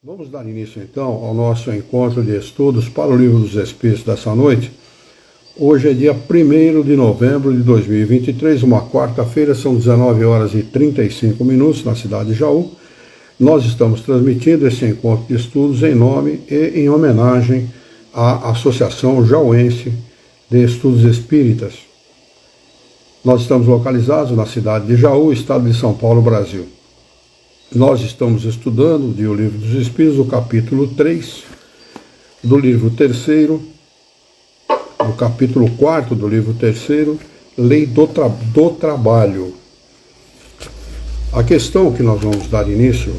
Vamos dar início então ao nosso encontro de estudos para o Livro dos Espíritos dessa noite. Hoje é dia 1º de novembro de 2023, uma quarta-feira, são 19 horas e 35 minutos na cidade de Jaú. Nós estamos transmitindo esse encontro de estudos em nome e em homenagem à Associação Jauense de Estudos Espíritas. Nós estamos localizados na cidade de Jaú, estado de São Paulo, Brasil. Nós estamos estudando o Livro dos Espíritos, o capítulo 3, do livro 3º, do capítulo 4 do livro 3º, Lei do Trabalho. A questão que nós vamos dar início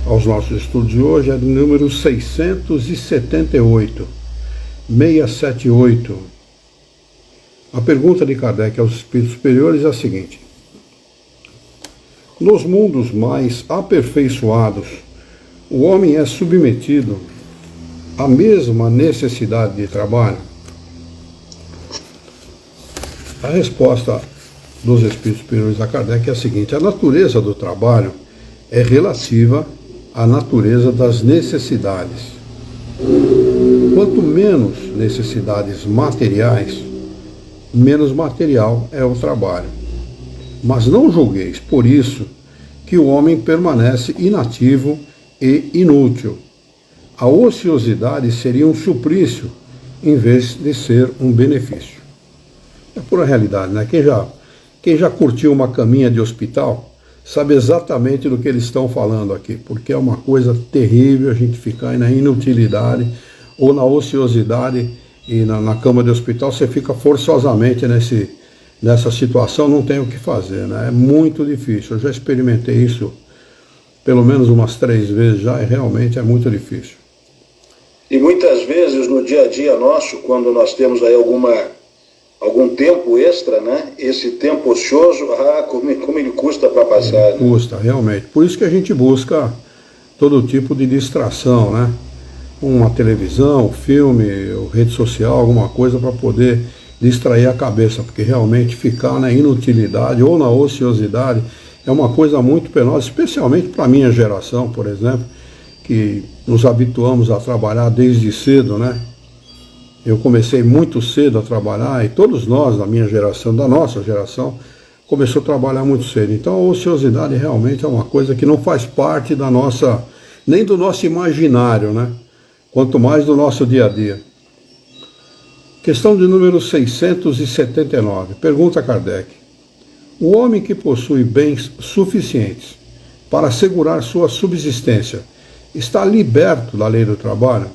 aos nossos estudos de hoje é do número 678. A pergunta de Kardec aos Espíritos Superiores é a seguinte: nos mundos mais aperfeiçoados, o homem é submetido à mesma necessidade de trabalho? A resposta dos Espíritos Superiores a Kardec é a seguinte: a natureza do trabalho é relativa à natureza das necessidades. Quanto menos necessidades materiais, menos material é o trabalho. Mas não julgueis, por isso, que o homem permanece inativo e inútil. A ociosidade seria um suplício, em vez de ser um benefício. É pura realidade, né? Quem já curtiu uma caminha de hospital sabe exatamente do que eles estão falando aqui, porque é uma coisa terrível a gente ficar na inutilidade ou na ociosidade, e na cama de hospital você fica forçosamente nessa situação, não tem o que fazer, né? É muito difícil. Eu já experimentei isso pelo menos umas 3 vezes já, e realmente é muito difícil. E muitas vezes no dia a dia nosso, quando nós temos aí algum tempo extra, né? Esse tempo ocioso, como ele custa para passar. Né? Custa, realmente. Por isso que a gente busca todo tipo de distração, né? Uma televisão, filme, rede social, alguma coisa para poder distrair a cabeça, porque realmente ficar na inutilidade ou na ociosidade é uma coisa muito penosa, especialmente para a minha geração, por exemplo, que nos habituamos a trabalhar desde cedo, né? Eu comecei muito cedo a trabalhar, e todos nós da minha geração, da nossa geração, começou a trabalhar muito cedo. Então a ociosidade realmente é uma coisa que não faz parte da nossa, nem do nosso imaginário, né? Quanto mais do nosso dia a dia. Questão de número 679. Pergunta Kardec: o homem que possui bens suficientes para assegurar sua subsistência está liberto da lei do trabalho?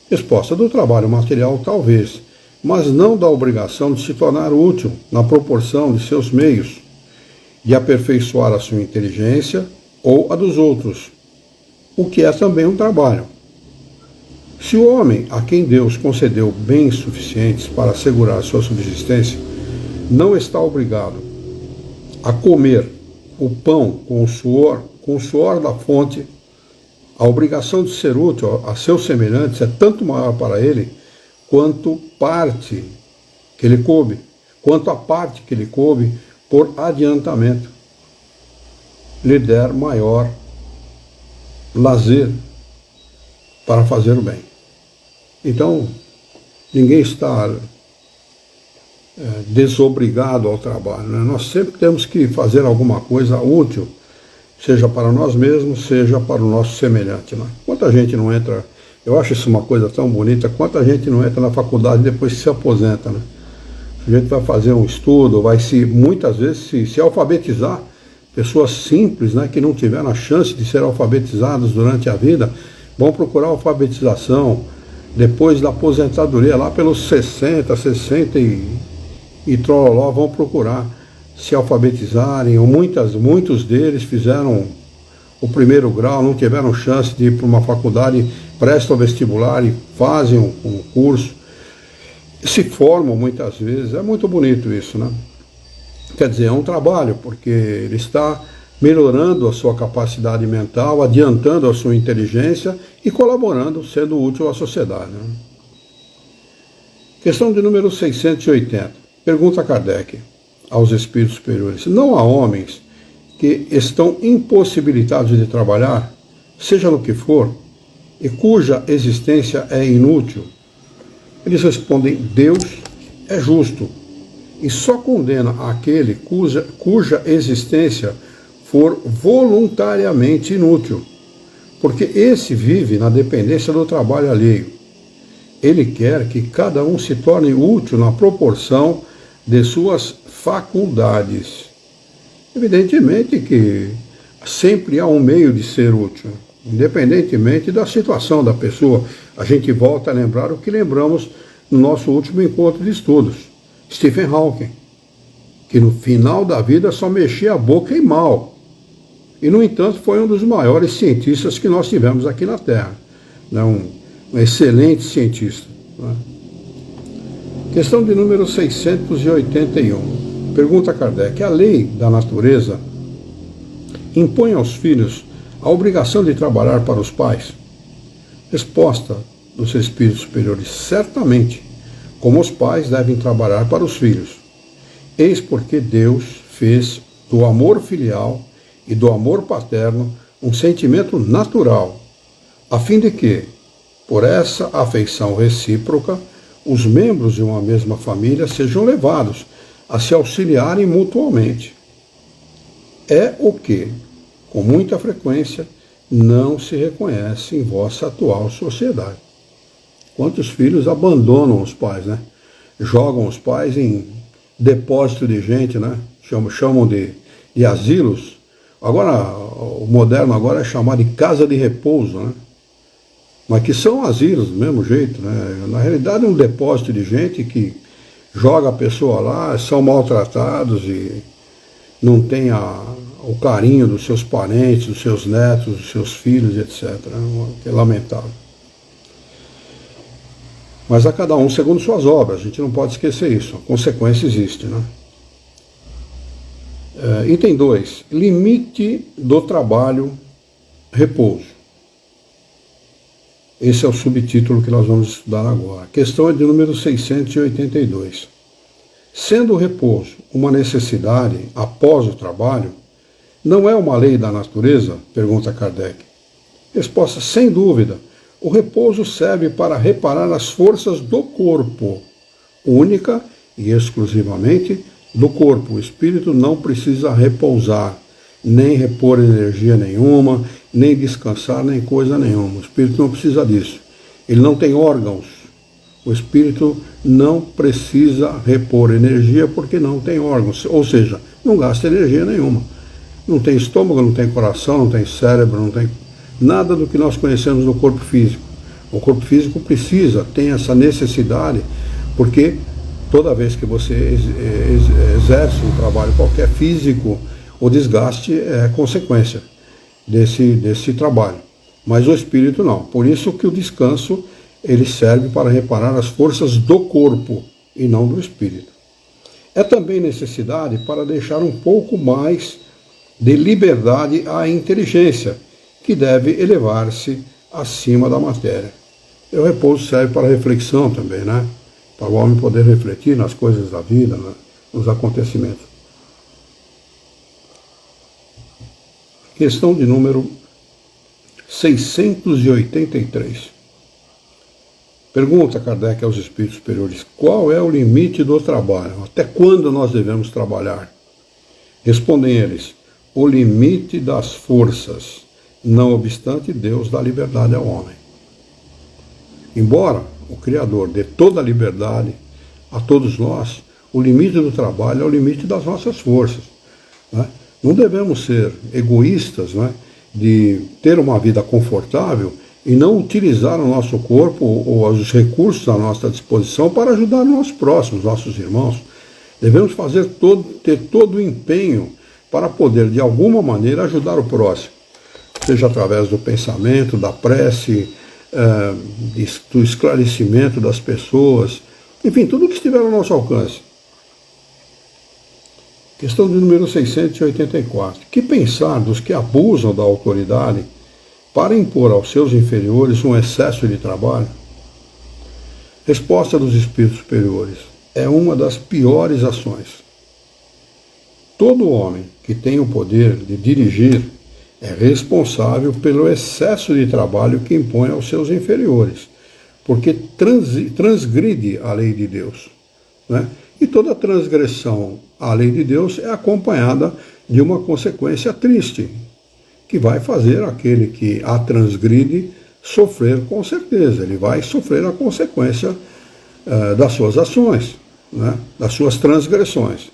Resposta: do trabalho material talvez, mas não da obrigação de se tornar útil na proporção de seus meios, de aperfeiçoar a sua inteligência ou a dos outros, o que é também um trabalho. Se o homem a quem Deus concedeu bens suficientes para assegurar sua subsistência não está obrigado a comer o pão com o suor da fonte, a obrigação de ser útil a seus semelhantes é tanto maior para ele quanto a parte que lhe coube por adiantamento lhe der maior lazer para fazer o bem. Então, ninguém está desobrigado ao trabalho, né? Nós sempre temos que fazer alguma coisa útil, seja para nós mesmos, seja para o nosso semelhante, né? Quanta gente não entra, eu acho isso uma coisa tão bonita, quanta gente não entra na faculdade depois que se aposenta, né? A gente vai fazer um estudo, vai muitas vezes se alfabetizar, pessoas simples, né, que não tiveram a chance de ser alfabetizadas durante a vida, vão procurar alfabetização depois da aposentadoria, lá pelos 60 e trololó, vão procurar se alfabetizarem, ou muitos deles fizeram o 1º grau, não tiveram chance de ir para uma faculdade, prestam vestibular e fazem um curso, se formam muitas vezes. É muito bonito isso, né? Quer dizer, é um trabalho, porque ele está melhorando a sua capacidade mental, adiantando a sua inteligência e colaborando, sendo útil à sociedade, né? Questão de número 680. Pergunta Kardec aos Espíritos Superiores: não há homens que estão impossibilitados de trabalhar, seja no que for, e cuja existência é inútil? Eles respondem: Deus é justo e só condena aquele cuja existência for voluntariamente inútil, porque esse vive na dependência do trabalho alheio. Ele quer que cada um se torne útil na proporção de suas faculdades. Evidentemente que sempre há um meio de ser útil, independentemente da situação da pessoa. A gente volta a lembrar o que lembramos no nosso último encontro de estudos. Stephen Hawking, que no final da vida só mexia a boca em mal. E, no entanto, foi um dos maiores cientistas que nós tivemos aqui na Terra. Um excelente cientista. Questão de número 681. Pergunta Kardec: a lei da natureza impõe aos filhos a obrigação de trabalhar para os pais? Resposta dos espíritos superiores: certamente, como os pais devem trabalhar para os filhos. Eis porque Deus fez do amor filial e do amor paterno um sentimento natural, a fim de que, por essa afeição recíproca, os membros de uma mesma família sejam levados a se auxiliarem mutuamente. É o que, com muita frequência, não se reconhece em vossa atual sociedade. Quantos filhos abandonam os pais, né? Jogam os pais em depósito de gente, né? Chamam de asilos. Agora, o moderno agora é chamado de casa de repouso, né? Mas que são asilos do mesmo jeito, né? Na realidade é um depósito de gente que joga a pessoa lá, são maltratados e não tem o carinho dos seus parentes, dos seus netos, dos seus filhos, etc. É lamentável. Mas a cada um segundo suas obras, a gente não pode esquecer isso, a consequência existe, né? Item 2, limite do trabalho, repouso. Esse é o subtítulo que nós vamos estudar agora. A questão é de número 682. Sendo o repouso uma necessidade após o trabalho, não é uma lei da natureza? Pergunta Kardec. Resposta: sem dúvida. O repouso serve para reparar as forças do corpo, única e exclusivamente do corpo. O espírito não precisa repousar, nem repor energia nenhuma, nem descansar, nem coisa nenhuma. O espírito não precisa disso. Ele não tem órgãos. O espírito não precisa repor energia porque não tem órgãos. Ou seja, não gasta energia nenhuma. Não tem estômago, não tem coração, não tem cérebro, não tem nada do que nós conhecemos no corpo físico. O corpo físico tem essa necessidade, porque toda vez que você exerce um trabalho qualquer físico, o desgaste é consequência desse trabalho. Mas o espírito não. Por isso que o descanso ele serve para reparar as forças do corpo e não do espírito. É também necessidade para deixar um pouco mais de liberdade à inteligência, que deve elevar-se acima da matéria. E o repouso serve para reflexão também, né? Para o homem poder refletir nas coisas da vida, né? Nos acontecimentos. Questão de número 683. Pergunta Kardec aos espíritos superiores: qual é o limite do trabalho? Até quando nós devemos trabalhar? Respondem eles: o limite das forças. Não obstante, Deus dá liberdade ao homem. Embora o Criador dê toda a liberdade a todos nós, o limite do trabalho é o limite das nossas forças, né? Não devemos ser egoístas, né, de ter uma vida confortável e não utilizar o nosso corpo ou os recursos à nossa disposição para ajudar os nossos próximos, nossos irmãos. Devemos ter todo o empenho para poder, de alguma maneira, ajudar o próximo, seja através do pensamento, da prece, do esclarecimento das pessoas, enfim, tudo que estiver ao nosso alcance. Questão de número 684. Que pensar dos que abusam da autoridade para impor aos seus inferiores um excesso de trabalho? Resposta dos espíritos superiores: é uma das piores ações. Todo homem que tem o poder de dirigir é responsável pelo excesso de trabalho que impõe aos seus inferiores, porque transgride a lei de Deus, né? E toda transgressão à lei de Deus é acompanhada de uma consequência triste, que vai fazer aquele que a transgride sofrer com certeza. Ele vai sofrer a consequência das suas ações, né? Das suas transgressões.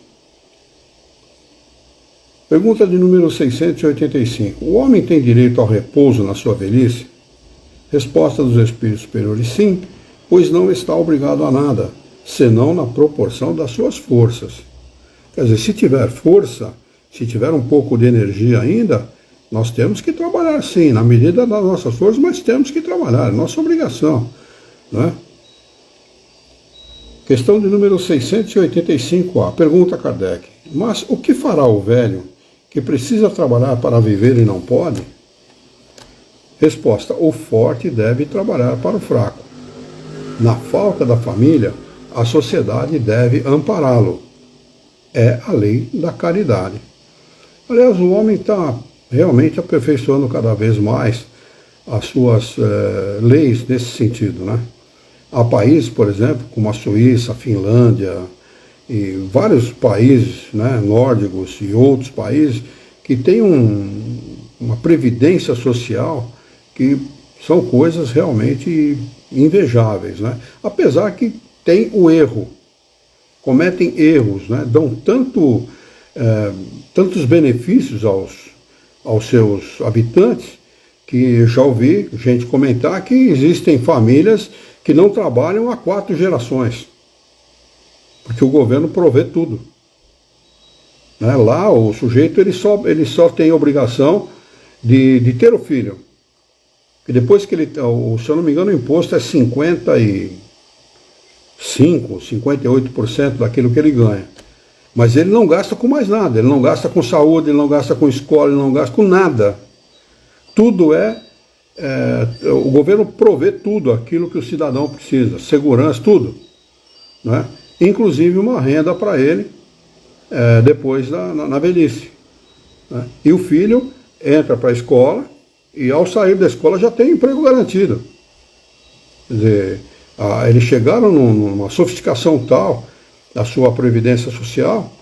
Pergunta de número 685. O homem tem direito ao repouso na sua velhice? Resposta dos espíritos superiores: sim, pois não está obrigado a nada, senão na proporção das suas forças. Quer dizer, se tiver força, se tiver um pouco de energia ainda, nós temos que trabalhar sim, na medida das nossas forças, mas temos que trabalhar, é nossa obrigação, né? Questão de número 685A. Pergunta Kardec: mas o que fará o velho que precisa trabalhar para viver e não pode? Resposta: o forte deve trabalhar para o fraco. Na falta da família, a sociedade deve ampará-lo. É a lei da caridade. Aliás, o homem está realmente aperfeiçoando cada vez mais as suas leis nesse sentido, né? Há países, por exemplo, como a Suíça, a Finlândia e vários países, né, nórdicos e outros países que têm uma previdência social que são coisas realmente invejáveis, né? Apesar que tem o erro, cometem erros, né? Dão tantos benefícios aos seus habitantes que já ouvi gente comentar que existem famílias que não trabalham há 4 gerações, porque o governo provê tudo, né? Lá o sujeito ele só tem a obrigação de ter o filho, que depois que se eu não me engano o imposto é 58% daquilo que ele ganha, mas ele não gasta com mais nada, ele não gasta com saúde, ele não gasta com escola, ele não gasta com nada, tudo o governo provê tudo aquilo que o cidadão precisa, segurança, tudo, né? Inclusive uma renda para ele depois na velhice, né? E o filho entra para a escola e ao sair da escola já tem emprego garantido. Quer dizer, eles chegaram numa sofisticação tal da sua previdência social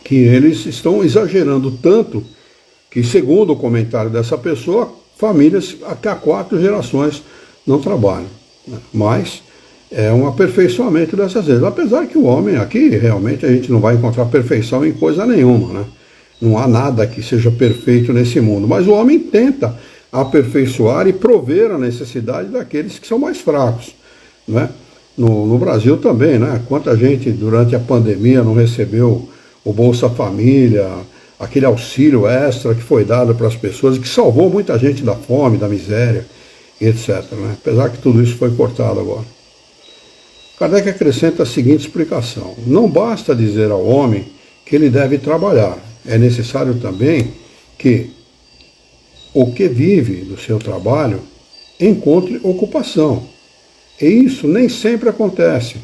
que eles estão exagerando tanto que, segundo o comentário dessa pessoa, famílias até há 4 gerações não trabalham, né? Mas é um aperfeiçoamento dessas leis. Apesar que o homem aqui, realmente, a gente não vai encontrar perfeição em coisa nenhuma, né? Não há nada que seja perfeito nesse mundo. Mas o homem tenta aperfeiçoar e prover a necessidade daqueles que são mais fracos, né? No Brasil também, né? Quanta gente durante a pandemia não recebeu o Bolsa Família, aquele auxílio extra que foi dado para as pessoas e que salvou muita gente da fome, da miséria, etc, né? Apesar que tudo isso foi cortado agora. Kardec acrescenta a seguinte explicação: não basta dizer ao homem que ele deve trabalhar, é necessário também que o que vive do seu trabalho encontre ocupação. E isso nem sempre acontece.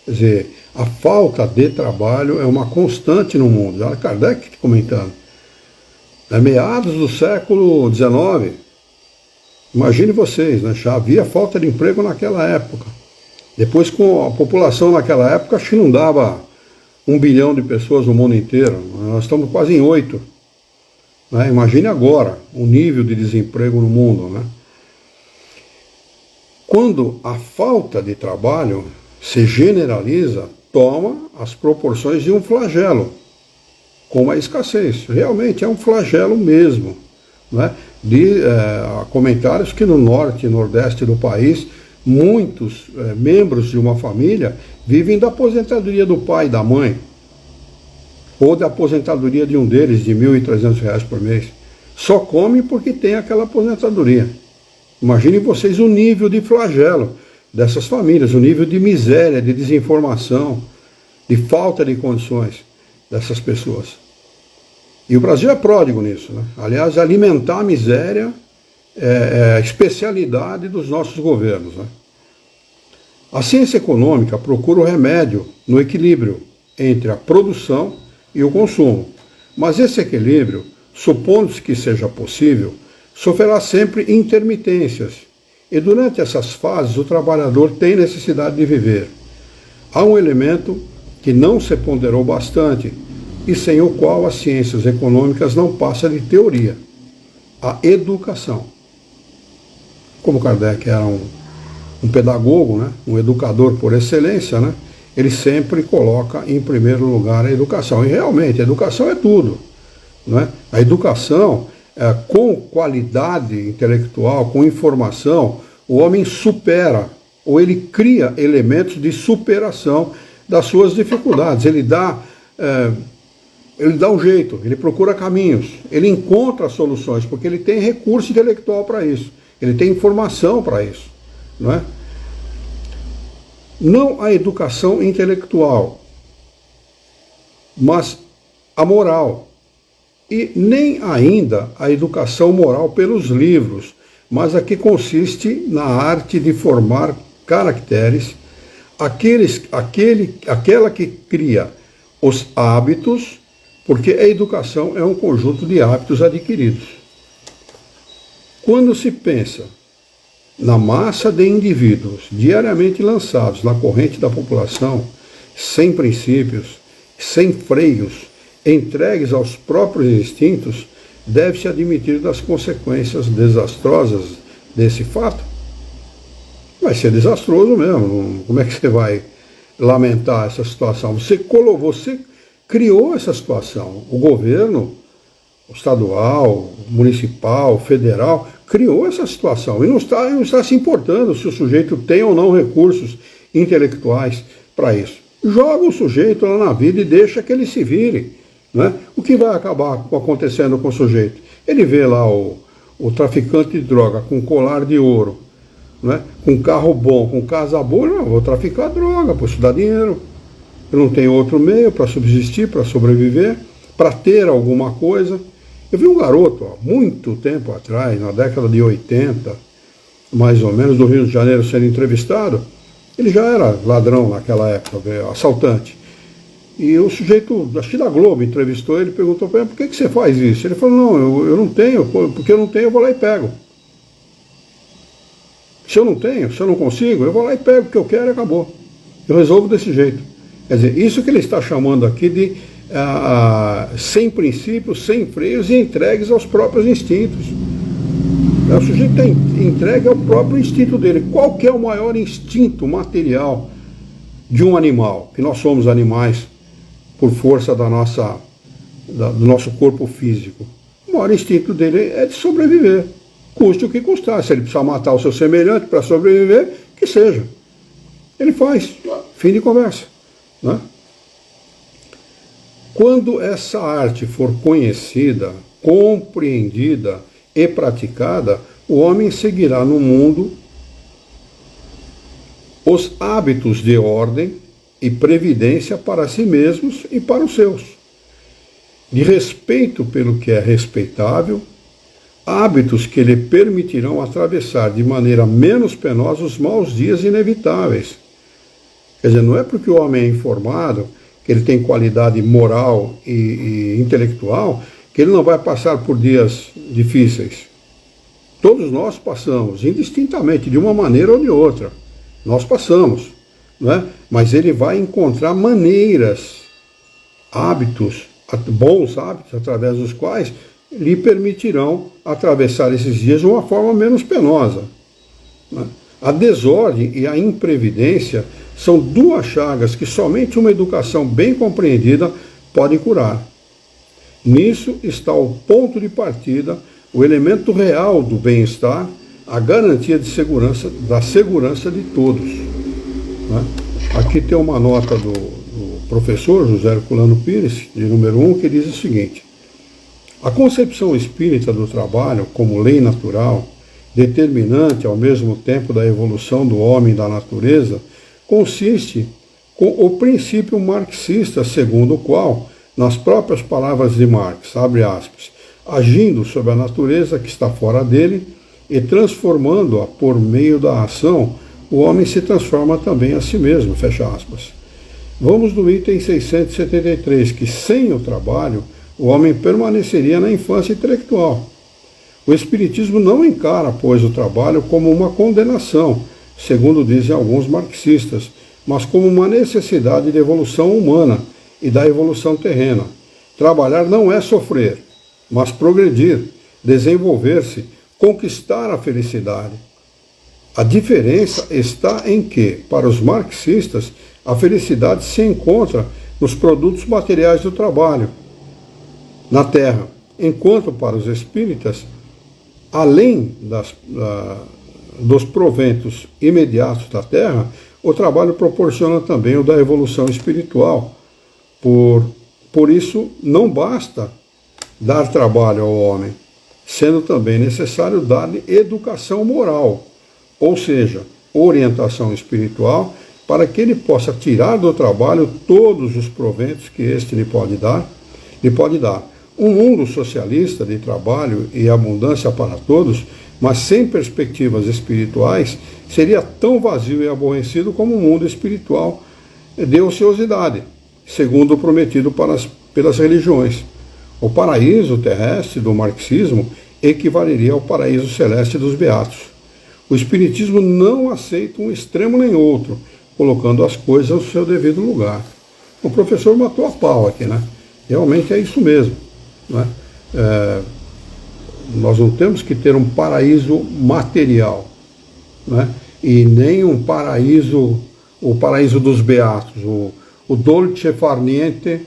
Quer dizer, a falta de trabalho é uma constante no mundo. Já Kardec comentando. Meados do século XIX, imagine vocês, né, já havia falta de emprego naquela época. Depois, com a população naquela época, acho que não dava 1 bilhão de pessoas no mundo inteiro. Nós estamos quase em 8. Né? Imagine agora o nível de desemprego no mundo, né? Quando a falta de trabalho se generaliza, toma as proporções de um flagelo, como a escassez. Realmente é um flagelo mesmo, né? Há comentários que no norte e nordeste do país, muitos membros de uma família vivem da aposentadoria do pai e da mãe, ou da aposentadoria de um deles de R$ 1.300 por mês. Só come porque tem aquela aposentadoria. Imaginem vocês o nível de flagelo dessas famílias, o nível de miséria, de desinformação, de falta de condições dessas pessoas. E o Brasil é pródigo nisso, né? Aliás, alimentar a miséria é a especialidade dos nossos governos, né? A ciência econômica procura o remédio no equilíbrio entre a produção, e o consumo. Mas esse equilíbrio, supondo-se que seja possível, sofrerá sempre intermitências, e durante essas fases o trabalhador tem necessidade de viver. Há um elemento que não se ponderou bastante e sem o qual as ciências econômicas não passam de teoria: a educação. Como Kardec era um pedagogo, né, um educador por excelência, né, ele sempre coloca em primeiro lugar a educação. E realmente, a educação é tudo. Né? A educação, com qualidade intelectual, com informação, o homem supera, ou ele cria elementos de superação das suas dificuldades. Ele dá um jeito, ele procura caminhos, ele encontra soluções, porque ele tem recurso intelectual para isso, ele tem informação para isso. Não é? Não a educação intelectual, mas a moral. E nem ainda a educação moral pelos livros, mas a que consiste na arte de formar caracteres, aquela que cria os hábitos, porque a educação é um conjunto de hábitos adquiridos. Quando se pensa na massa de indivíduos diariamente lançados na corrente da população, sem princípios, sem freios, entregues aos próprios instintos, deve-se admitir das consequências desastrosas desse fato. Vai ser desastroso mesmo. Como é que você vai lamentar essa situação? Você criou essa situação. O governo estadual, municipal, federal, criou essa situação e não está se importando se o sujeito tem ou não recursos intelectuais para isso. Joga o sujeito lá na vida e deixa que ele se vire. Né? O que vai acabar acontecendo com o sujeito? Ele vê lá o traficante de droga com colar de ouro, né? Com carro bom, com casa boa, não, vou traficar droga, para isso dá dinheiro. Eu não tenho outro meio para subsistir, para sobreviver, para ter alguma coisa. Eu vi um garoto, muito tempo atrás, na década de 80, mais ou menos, do Rio de Janeiro, sendo entrevistado. Ele já era ladrão naquela época, assaltante. E o sujeito, acho que da Globo, entrevistou ele, perguntou para ele: por que você faz isso? Ele falou: não, eu não tenho, porque eu não tenho, eu vou lá e pego. Se eu não tenho, se eu não consigo, eu vou lá e pego o que eu quero e acabou. Eu resolvo desse jeito. Quer dizer, isso que ele está chamando aqui de sem princípios, sem freios e entregues aos próprios instintos. O sujeito está entregue ao próprio instinto dele. Qual que é o maior instinto material de um animal? Que nós somos animais por força do nosso corpo físico. O maior instinto dele é de sobreviver, custe o que custar. Se ele precisar matar o seu semelhante para sobreviver, que seja. Ele faz. Fim de conversa. Né? Quando essa arte for conhecida, compreendida e praticada, o homem seguirá no mundo os hábitos de ordem e previdência para si mesmos e para os seus, de respeito pelo que é respeitável, hábitos que lhe permitirão atravessar de maneira menos penosa os maus dias inevitáveis. Quer dizer, não é porque o homem é informado, que ele tem qualidade moral e intelectual, que ele não vai passar por dias difíceis. Todos nós passamos, indistintamente, de uma maneira ou de outra. Nós passamos, né? Mas ele vai encontrar maneiras, hábitos, bons hábitos, através dos quais lhe permitirão atravessar esses dias de uma forma menos penosa. Né? A desordem e a imprevidência são duas chagas que somente uma educação bem compreendida pode curar. Nisso está o ponto de partida, o elemento real do bem-estar, a garantia de segurança, da segurança de todos. Né? Aqui tem uma nota do professor José Herculano Pires, de número 1, que diz o seguinte: a concepção espírita do trabalho como lei natural, determinante ao mesmo tempo da evolução do homem e da natureza, consiste com o princípio marxista, segundo o qual, nas próprias palavras de Marx, abre aspas, agindo sobre a natureza que está fora dele e transformando-a por meio da ação, o homem se transforma também a si mesmo, fecha aspas. Vamos no item 673, que sem o trabalho, o homem permaneceria na infância intelectual. O Espiritismo não encara, pois, o trabalho como uma condenação, segundo dizem alguns marxistas, mas como uma necessidade de evolução humana e da evolução terrena. Trabalhar não é sofrer, mas progredir, desenvolver-se, conquistar a felicidade. A diferença está em que, para os marxistas, a felicidade se encontra nos produtos materiais do trabalho, na terra, enquanto para os espíritas, além dos proventos imediatos da terra, o trabalho proporciona também o da evolução espiritual. Por isso, não basta dar trabalho ao homem, sendo também necessário dar-lhe educação moral, ou seja, orientação espiritual, para que ele possa tirar do trabalho todos os proventos que este lhe pode dar. Um mundo socialista de trabalho e abundância para todos, mas sem perspectivas espirituais, seria tão vazio e aborrecido como um mundo espiritual de ociosidade, segundo o prometido pelas religiões. O paraíso terrestre do marxismo equivaleria ao paraíso celeste dos beatos. O Espiritismo não aceita um extremo nem outro, colocando as coisas no seu devido lugar. O professor matou a pau aqui, né? Realmente é isso mesmo, né? Nós não temos que ter um paraíso material, né? E nem um paraíso, o paraíso dos beatos, o dolce far niente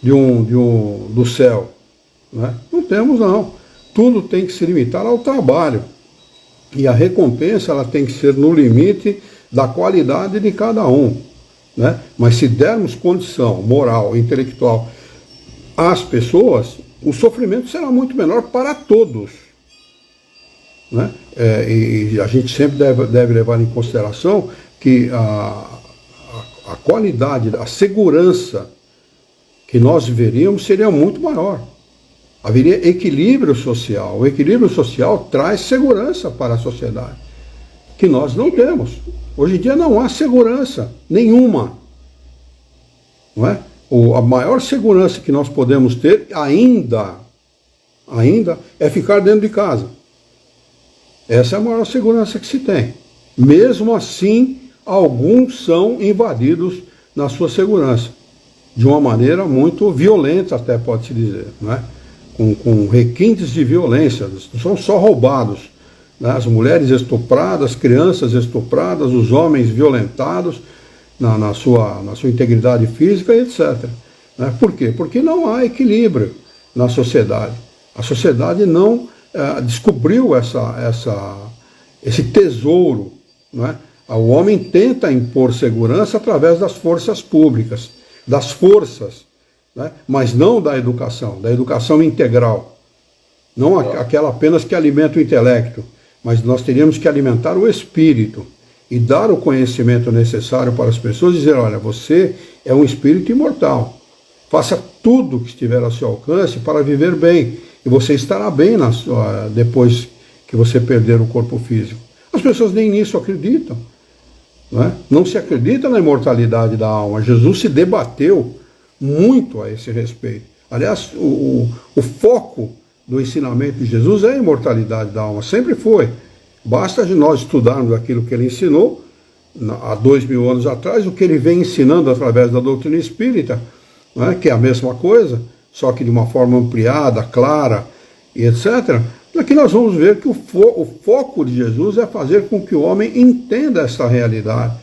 do céu, né? Não temos, não. Tudo tem que se limitar ao trabalho. E a recompensa ela tem que ser no limite da qualidade de cada um, né? Mas se dermos condição moral, intelectual às pessoas, o sofrimento será muito menor para todos, né? E a gente sempre deve levar em consideração que a qualidade, a segurança que nós viveríamos seria muito maior. Haveria equilíbrio social. O equilíbrio social traz segurança para a sociedade, que nós não temos. Hoje em dia não há segurança nenhuma, não é? A maior segurança que nós podemos ter ainda é ficar dentro de casa. Essa é a maior segurança que se tem. Mesmo assim, alguns são invadidos na sua segurança, de uma maneira muito violenta, até pode-se dizer, não é? Com requintes de violência, não são só roubados, né? As mulheres estupradas, crianças estupradas, os homens violentados na sua integridade física, etc. Né? Por quê? Porque não há equilíbrio na sociedade. A sociedade não descobriu esse tesouro, né? O homem tenta impor segurança através das forças públicas, das forças, né? Mas não da educação integral, não aquela apenas que alimenta o intelecto, mas nós teríamos que alimentar o espírito e dar o conhecimento necessário para as pessoas, dizer, olha, você é um espírito imortal, faça tudo que estiver ao seu alcance para viver bem, e você estará bem depois que você perder o corpo físico. As pessoas nem nisso acreditam, né? Não se acredita na imortalidade da alma. Jesus se debateu muito a esse respeito. Aliás, o foco do ensinamento de Jesus é a imortalidade da alma, sempre foi. Basta de nós estudarmos aquilo que ele ensinou há 2000 anos atrás, o que ele vem ensinando através da doutrina espírita, né, que é a mesma coisa, só que de uma forma ampliada, clara e etc. Aqui nós vamos ver que o foco de Jesus é fazer com que o homem entenda essa realidade.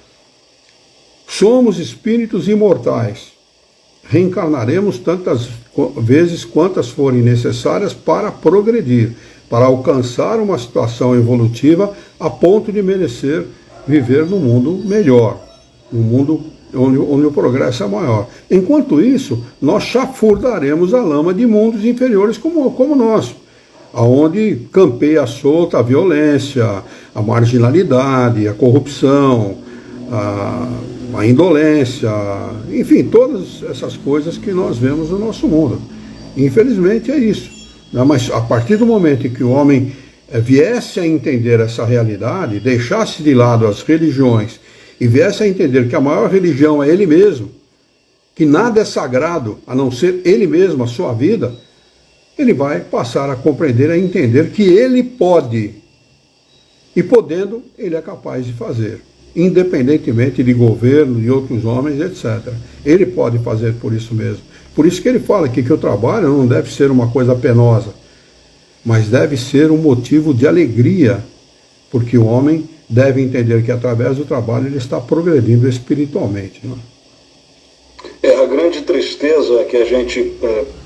Somos espíritos imortais. Reencarnaremos tantas vezes quantas forem necessárias para progredir, para alcançar uma situação evolutiva a ponto de merecer viver num mundo melhor, num mundo onde o progresso é maior. Enquanto isso, nós chafurdaremos a lama de mundos inferiores como o nosso, onde campeia solta a violência, a marginalidade, a corrupção, a indolência, enfim, todas essas coisas que nós vemos no nosso mundo. Infelizmente é isso. Mas a partir do momento em que o homem viesse a entender essa realidade, deixasse de lado as religiões e viesse a entender que a maior religião é ele mesmo, que nada é sagrado a não ser ele mesmo, a sua vida, ele vai passar a compreender, a entender que ele pode. E podendo, ele é capaz de fazer, independentemente de governo, de outros homens, etc. Ele pode fazer por isso mesmo. Por isso que ele fala aqui que o trabalho não deve ser uma coisa penosa, mas deve ser um motivo de alegria, porque o homem deve entender que através do trabalho ele está progredindo espiritualmente. Não é? A grande tristeza que a gente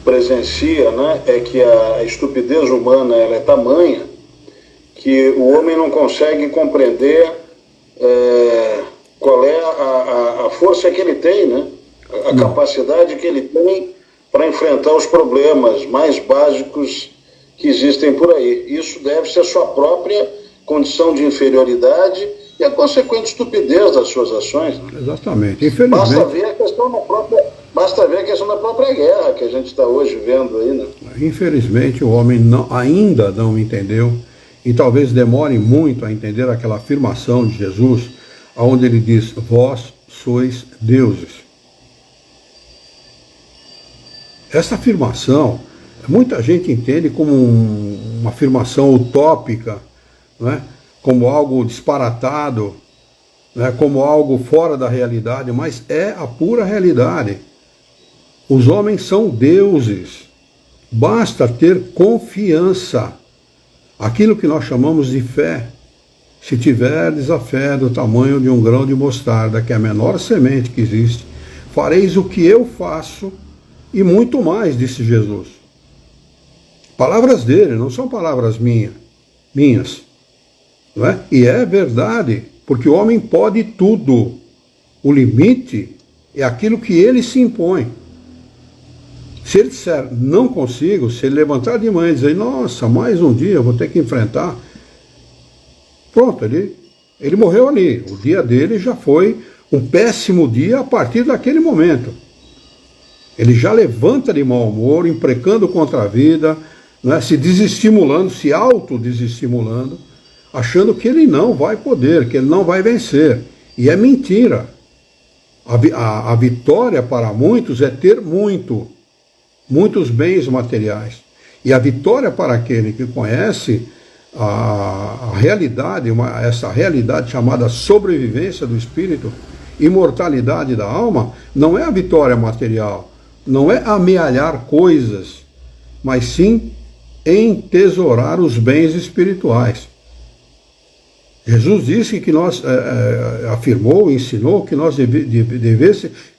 presencia, né, é que a estupidez humana ela é tamanha que o homem não consegue compreender qual é a força que ele tem, né, a capacidade que ele tem para enfrentar os problemas mais básicos que existem por aí. Isso deve-se à sua própria condição de inferioridade e a consequente estupidez das suas ações. Né? Exatamente. Infelizmente. Basta ver a questão da própria guerra que a gente está hoje vendo aí. Né? Infelizmente, o homem ainda não entendeu, e talvez demore muito a entender aquela afirmação de Jesus, onde ele diz, vós sois deuses. Essa afirmação, muita gente entende como uma afirmação utópica, não é? Como algo disparatado, não é? Como algo fora da realidade, mas é a pura realidade. Os homens são deuses, basta ter confiança, aquilo que nós chamamos de fé. Se tiverdes a fé do tamanho de um grão de mostarda, que é a menor semente que existe, fareis o que eu faço e muito mais, disse Jesus. Palavras dele, não são palavras minhas. Não é? E é verdade, porque o homem pode tudo. O limite é aquilo que ele se impõe. Se ele disser, não consigo, se ele levantar de manhã e dizer, nossa, mais um dia eu vou ter que enfrentar, pronto, ele morreu ali. O dia dele já foi um péssimo dia a partir daquele momento. Ele já levanta de mau humor, imprecando contra a vida, né, se desestimulando, se autodesestimulando, achando que ele não vai poder, que ele não vai vencer. E é mentira. A vitória para muitos é ter muitos bens materiais. E a vitória para aquele que conhece a realidade, essa realidade chamada sobrevivência do espírito, imortalidade da alma, não é a vitória material, não é amealhar coisas, mas sim entesourar os bens espirituais. Jesus disse que afirmou, ensinou que nós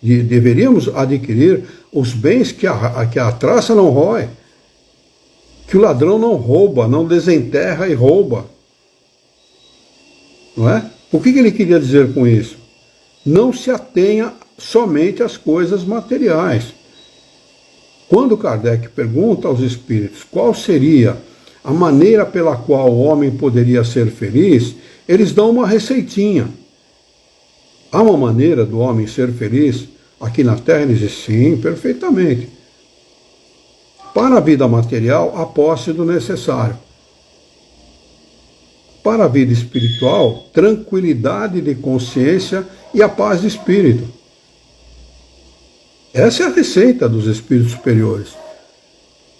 deveríamos adquirir os bens que a traça não rói, que o ladrão não rouba, não desenterra e rouba. Não é? O que ele queria dizer com isso? Não se atenha somente às coisas materiais. Quando Kardec pergunta aos espíritos qual seria a maneira pela qual o homem poderia ser feliz, eles dão uma receitinha. Há uma maneira do homem ser feliz aqui na Terra? Ele diz sim, perfeitamente. Para a vida material, a posse do necessário. Para a vida espiritual, tranquilidade de consciência e a paz de espírito. Essa é a receita dos espíritos superiores.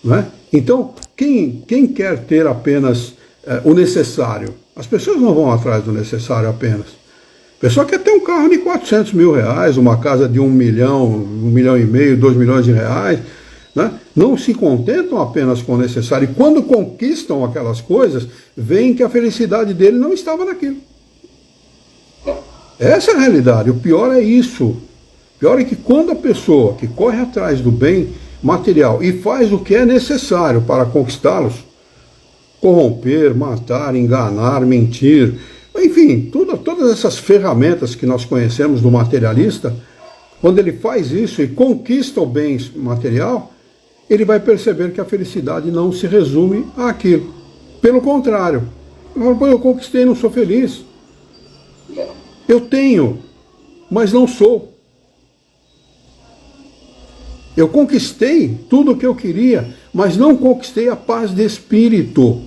Não é? Então, quem quer ter apenas o necessário? As pessoas não vão atrás do necessário apenas. A pessoa quer ter um carro de 400 mil reais, uma casa de 1 milhão, 1 milhão e meio, 2 milhões de reais. Né? Não se contentam apenas com o necessário. E quando conquistam aquelas coisas, veem que a felicidade dele não estava naquilo. Essa é a realidade. O pior é isso. O pior é que quando a pessoa que corre atrás do bem material e faz o que é necessário para conquistá-los, corromper, matar, enganar, mentir, enfim, todas essas ferramentas que nós conhecemos do materialista, quando ele faz isso e conquista o bem material, ele vai perceber que a felicidade não se resume àquilo. Pelo contrário, eu conquistei e não sou feliz. Eu tenho, mas não sou. Eu conquistei tudo o que eu queria, mas não conquistei a paz de espírito.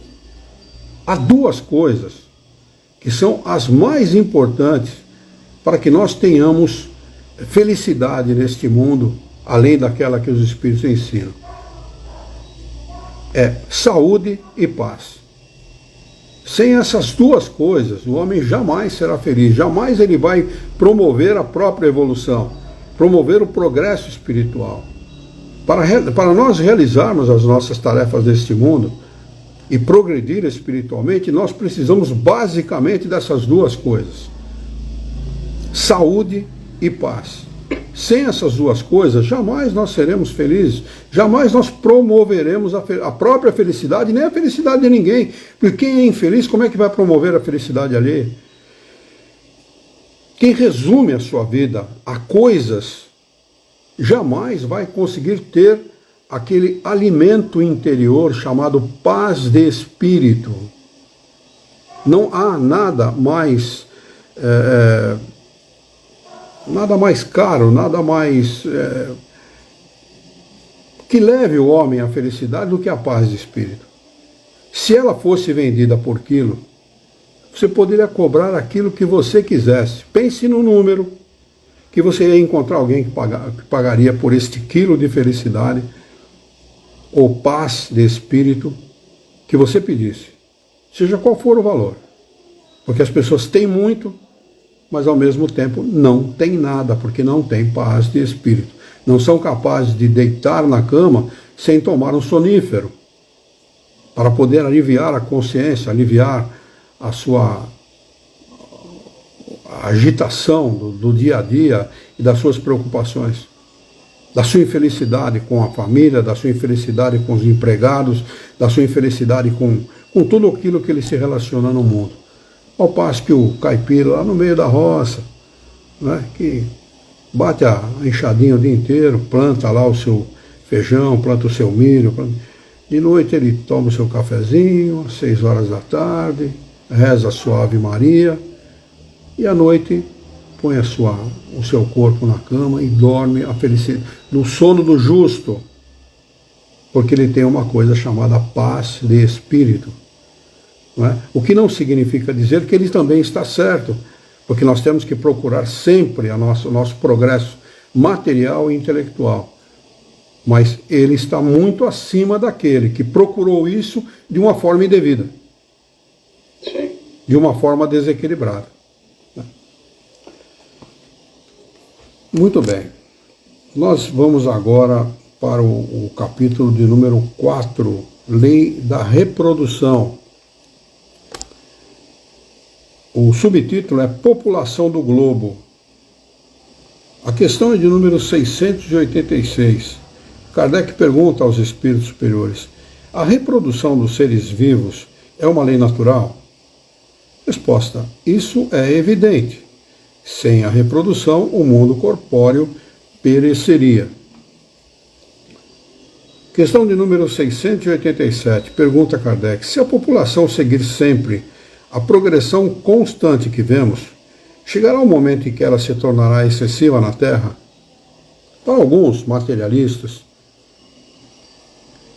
Há duas coisas que são as mais importantes para que nós tenhamos felicidade neste mundo, além daquela que os Espíritos ensinam. É saúde e paz. Sem essas duas coisas, o homem jamais será feliz, jamais ele vai promover a própria evolução, promover o progresso espiritual. Para nós realizarmos as nossas tarefas deste mundo e progredir espiritualmente, nós precisamos basicamente dessas duas coisas: saúde e paz. Sem essas duas coisas, jamais nós seremos felizes, jamais nós promoveremos a própria felicidade, nem a felicidade de ninguém. Porque quem é infeliz, como é que vai promover a felicidade alheia? Quem resume a sua vida a coisas, jamais vai conseguir ter aquele alimento interior chamado paz de espírito. Não há nada mais caro, nada mais que leve o homem à felicidade do que a paz de espírito. Se ela fosse vendida por quilo, você poderia cobrar aquilo que você quisesse. Pense no número que você ia encontrar alguém que pagaria por este quilo de felicidade ou paz de espírito que você pedisse, seja qual for o valor. Porque as pessoas têm muito, mas ao mesmo tempo não tem nada, porque não tem paz de espírito. Não são capazes de deitar na cama sem tomar um sonífero, para poder aliviar a consciência, aliviar a sua agitação do dia a dia e das suas preocupações, da sua infelicidade com a família, da sua infelicidade com os empregados, da sua infelicidade com tudo aquilo que ele se relaciona no mundo. Ao passo que o caipira lá no meio da roça, né, que bate a enxadinha o dia inteiro, planta lá o seu feijão, planta o seu milho, de noite ele toma o seu cafezinho, às 6 horas da tarde, reza a sua Ave Maria, e à noite põe o seu corpo na cama e dorme a felicidade, no sono do justo, porque ele tem uma coisa chamada paz de espírito. Não é? O que não significa dizer que ele também está certo, porque nós temos que procurar sempre o nosso progresso material e intelectual. Mas ele está muito acima daquele que procurou isso de uma forma indevida. Sim. De uma forma desequilibrada. Muito bem. Nós vamos agora para o capítulo de número 4, Lei da Reprodução. O subtítulo é População do Globo. A questão é de número 686. Kardec pergunta aos espíritos superiores: a reprodução dos seres vivos é uma lei natural? Resposta: isso é evidente. Sem a reprodução, o mundo corpóreo pereceria. Questão de número 687. Pergunta Kardec: se a população seguir sempre a progressão constante que vemos, chegará um momento em que ela se tornará excessiva na Terra? Para alguns materialistas,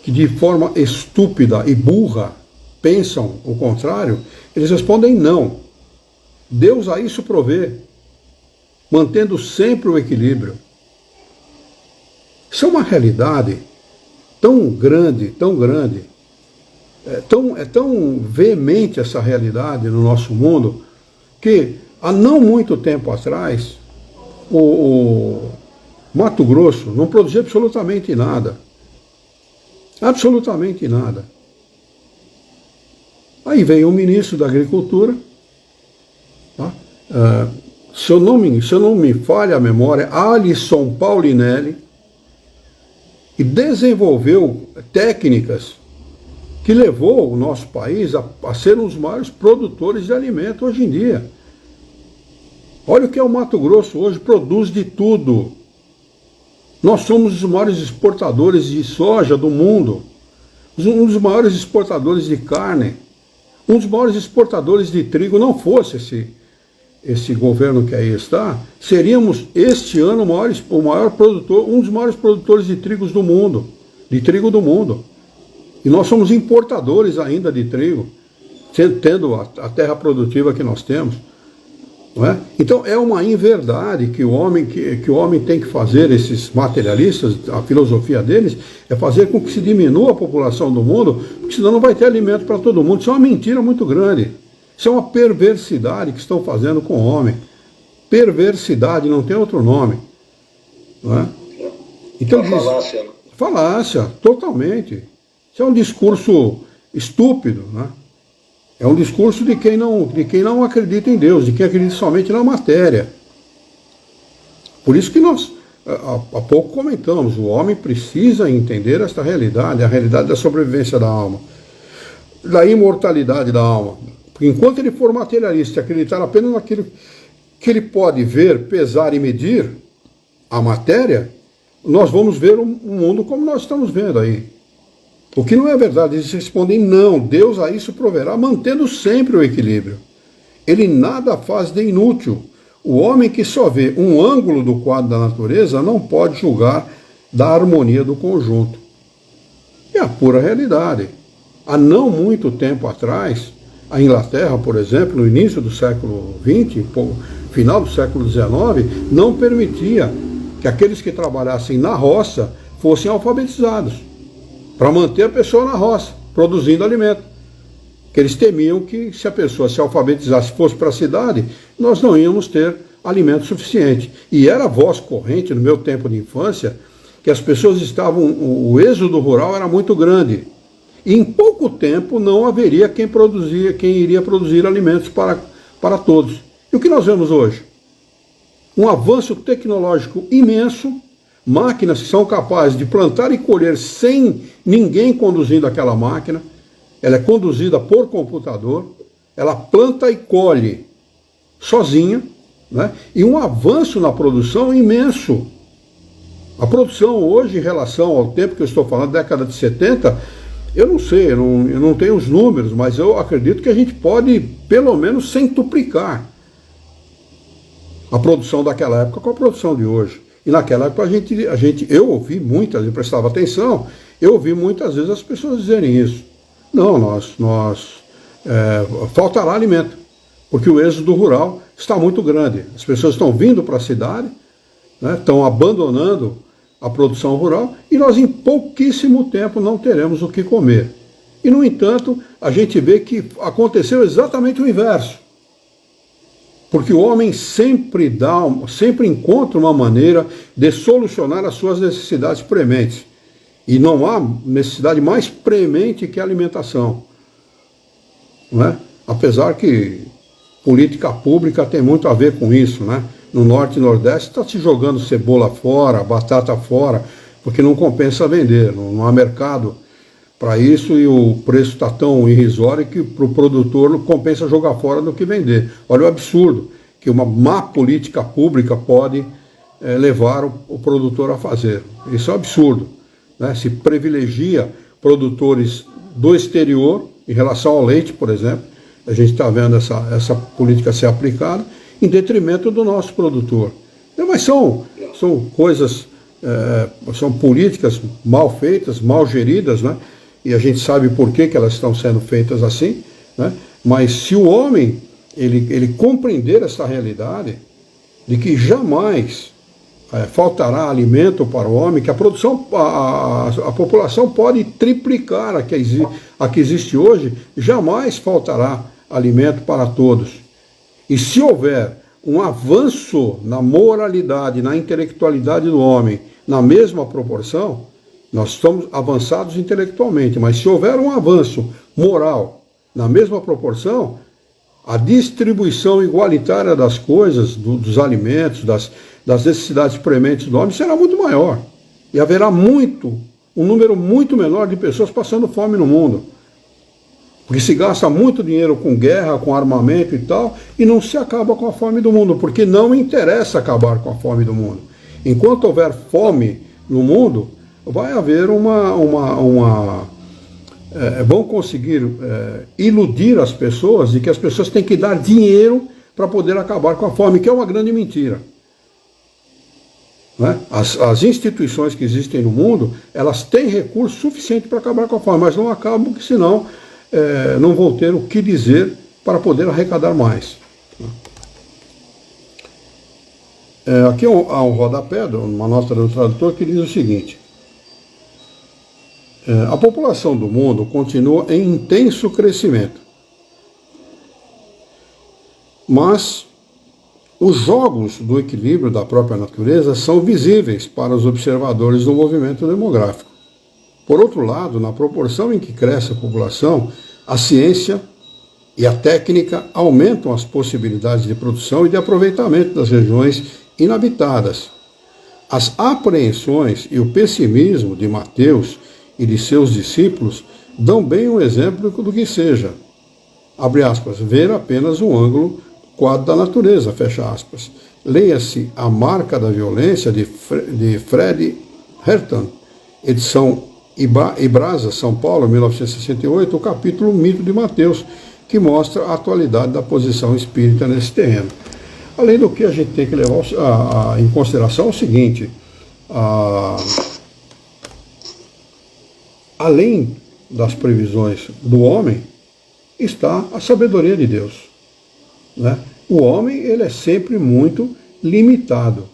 que de forma estúpida e burra pensam o contrário, eles respondem não. Deus a isso provê, mantendo sempre o equilíbrio. Isso é uma realidade tão grande, é tão veemente essa realidade no nosso mundo, que há não muito tempo atrás, o Mato Grosso não produzia absolutamente nada. Absolutamente nada. Aí veio o ministro da Agricultura, tá? Se eu não me falha a memória, Alisson Paulinelli, e desenvolveu técnicas que levou o nosso país a ser um dos maiores produtores de alimento hoje em dia. Olha o que é o Mato Grosso hoje, produz de tudo. Nós somos os maiores exportadores de soja do mundo, um dos maiores exportadores de carne, um dos maiores exportadores de trigo. Não fosse esse governo que aí está, seríamos este ano o maior produtor, um dos maiores produtores de trigo do mundo. E nós somos importadores ainda de trigo, tendo a terra produtiva que nós temos. Não é? Então é uma inverdade que o homem tem que fazer, esses materialistas, a filosofia deles, é fazer com que se diminua a população do mundo, porque senão não vai ter alimento para todo mundo. Isso é uma mentira muito grande. Isso é uma perversidade que estão fazendo com o homem. Perversidade, não tem outro nome. Não é? Então, falácia, né? Falácia, totalmente. Isso é um discurso estúpido, né? É um discurso de quem não acredita em Deus, de quem acredita somente na matéria. Por isso que nós, há pouco comentamos, o homem precisa entender esta realidade, a realidade da sobrevivência da alma, da imortalidade da alma. Porque enquanto ele for materialista e acreditar apenas naquilo que ele pode ver, pesar e medir, a matéria, nós vamos ver um mundo como nós estamos vendo aí. O que não é verdade, eles respondem não, Deus a isso proverá, mantendo sempre o equilíbrio. Ele nada faz de inútil. O homem que só vê um ângulo do quadro da natureza não pode julgar da harmonia do conjunto. É a pura realidade. Há não muito tempo atrás, a Inglaterra, por exemplo, no início do século XX, final do século XIX, não permitia que aqueles que trabalhassem na roça fossem alfabetizados, para manter a pessoa na roça, produzindo alimento. Que eles temiam que se a pessoa se alfabetizasse, fosse para a cidade, nós não íamos ter alimento suficiente. E era voz corrente, no meu tempo de infância, que as pessoas estavam, o êxodo rural era muito grande. E em pouco tempo não haveria quem iria produzir alimentos para todos. E o que nós vemos hoje? Um avanço tecnológico imenso, máquinas que são capazes de plantar e colher sem ninguém conduzindo aquela máquina. Ela é conduzida por computador, ela planta e colhe sozinha, né? E um avanço na produção imenso. A produção hoje, em relação ao tempo que eu estou falando, década de 70, eu não sei, eu não tenho os números, mas eu acredito que a gente pode, pelo menos, centuplicar a produção daquela época com a produção de hoje. E naquela época eu ouvi muitas, eu prestava atenção, eu ouvi muitas vezes as pessoas dizerem isso. Não, faltará alimento, porque o êxodo rural está muito grande. As pessoas estão vindo para a cidade, né, estão abandonando a produção rural, e nós em pouquíssimo tempo não teremos o que comer. E, no entanto, a gente vê que aconteceu exatamente o inverso. Porque o homem sempre encontra uma maneira de solucionar as suas necessidades prementes. E não há necessidade mais premente que a alimentação. Não é? Apesar que política pública tem muito a ver com isso, né? No Norte e Nordeste está se jogando cebola fora, batata fora, porque não compensa vender, não há mercado para isso e o preço está tão irrisório que para o produtor não compensa jogar fora do que vender. Olha o absurdo que uma má política pública pode levar o produtor a fazer. Isso é um absurdo, né? Se privilegia produtores do exterior em relação ao leite, por exemplo. A gente está vendo essa política ser aplicada em detrimento do nosso produtor. Mas são coisas, são políticas mal feitas, mal geridas, né? E a gente sabe por que elas estão sendo feitas assim, né? Mas se o homem ele compreender essa realidade de que jamais faltará alimento para o homem, que a produção, a população pode triplicar a que existe hoje, jamais faltará alimento para todos. E se houver um avanço na moralidade, na intelectualidade do homem, na mesma proporção, nós estamos avançados intelectualmente, mas se houver um avanço moral na mesma proporção, a distribuição igualitária das coisas, dos alimentos, das necessidades prementes do homem será muito maior. E haverá um número muito menor de pessoas passando fome no mundo. Porque se gasta muito dinheiro com guerra, com armamento e tal, e não se acaba com a fome do mundo, porque não interessa acabar com a fome do mundo. Enquanto houver fome no mundo, vai haver vão conseguir iludir as pessoas de que as pessoas têm que dar dinheiro para poder acabar com a fome, que é uma grande mentira. Né? As instituições que existem no mundo, elas têm recurso suficiente para acabar com a fome, mas não acabam, porque senão não vão ter o que dizer para poder arrecadar mais. Aqui há um rodapé, uma nota do tradutor, que diz o seguinte: a população do mundo continua em intenso crescimento, mas os jogos do equilíbrio da própria natureza são visíveis para os observadores do movimento demográfico. Por outro lado, na proporção em que cresce a população, a ciência e a técnica aumentam as possibilidades de produção e de aproveitamento das regiões inabitadas. As apreensões e o pessimismo de Mateus e de seus discípulos dão bem um exemplo do que seja, abre aspas, ver apenas um ângulo quadro da natureza, fecha aspas. Leia-se A Marca da Violência, de Fred Hertan, edição Ibrasa, São Paulo, 1968, o capítulo Mito de Mateus, que mostra a atualidade da posição espírita nesse terreno. Além do que, a gente tem que levar em consideração o seguinte: além das previsões do homem, está a sabedoria de Deus, né? O homem, ele é sempre muito limitado,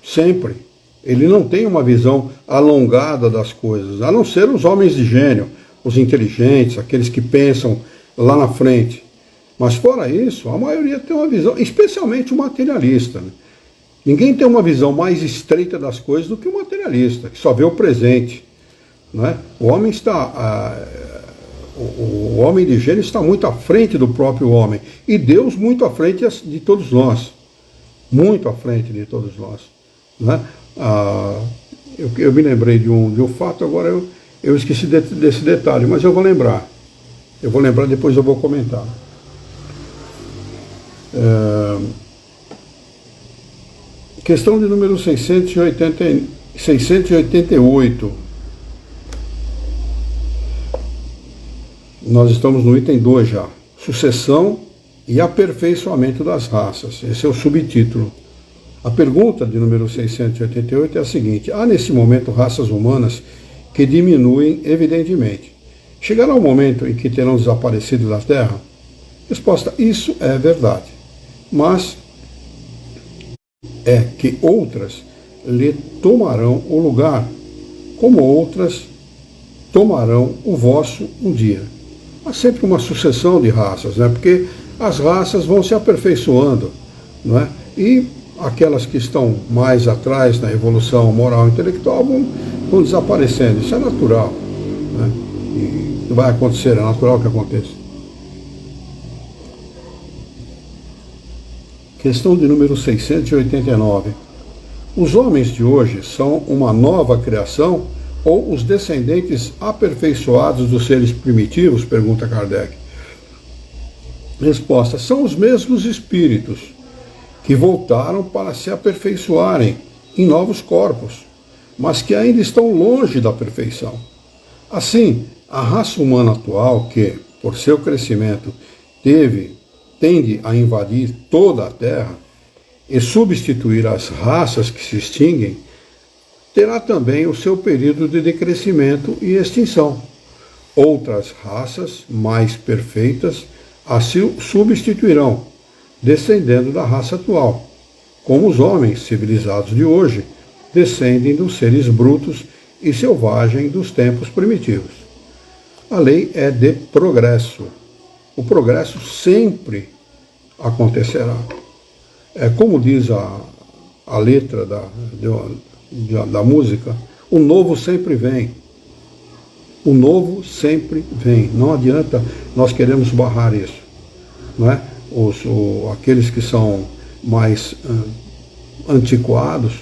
sempre. Ele não tem uma visão alongada das coisas, a não ser os homens de gênio, os inteligentes, aqueles que pensam lá na frente. Mas fora isso, a maioria tem uma visão, especialmente o materialista, né? Ninguém tem uma visão mais estreita das coisas do que o materialista, que só vê o presente, né? O homem o homem de gênio está muito à frente do próprio homem, e Deus muito à frente de todos nós, muito à frente de todos nós, né? Eu me lembrei de um fato, agora eu esqueci desse detalhe, mas eu vou lembrar, depois eu vou comentar. Questão de número 688. Nós estamos no item 2 já. Sucessão e aperfeiçoamento das raças. Esse é o subtítulo. A pergunta de número 688 é a seguinte: há nesse momento raças humanas que diminuem evidentemente. Chegará um momento em que terão desaparecido da Terra? Resposta: isso é verdade. Mas é que outras lhe tomarão o lugar, como outras tomarão o vosso um dia. Há sempre uma sucessão de raças, né? Porque as raças vão se aperfeiçoando, não é? E aquelas que estão mais atrás na evolução moral e intelectual vão desaparecendo. Isso é natural, né? E vai acontecer, é natural que aconteça. Questão de número 689. Os homens de hoje são uma nova criação ou os descendentes aperfeiçoados dos seres primitivos? Pergunta Kardec. Resposta: são os mesmos espíritos que voltaram para se aperfeiçoarem em novos corpos, mas que ainda estão longe da perfeição. Assim, a raça humana atual, que, por seu crescimento, tende a invadir toda a Terra e substituir as raças que se extinguem, terá também o seu período de decrescimento e extinção. Outras raças mais perfeitas a substituirão, descendendo da raça atual, como os homens civilizados de hoje descendem dos seres brutos e selvagens dos tempos primitivos. A lei é de progresso. O progresso sempre acontecerá. Como diz a letra da música, o novo sempre vem. O novo sempre vem. Não adianta nós queremos barrar isso, não é? Aqueles que são mais antiquados,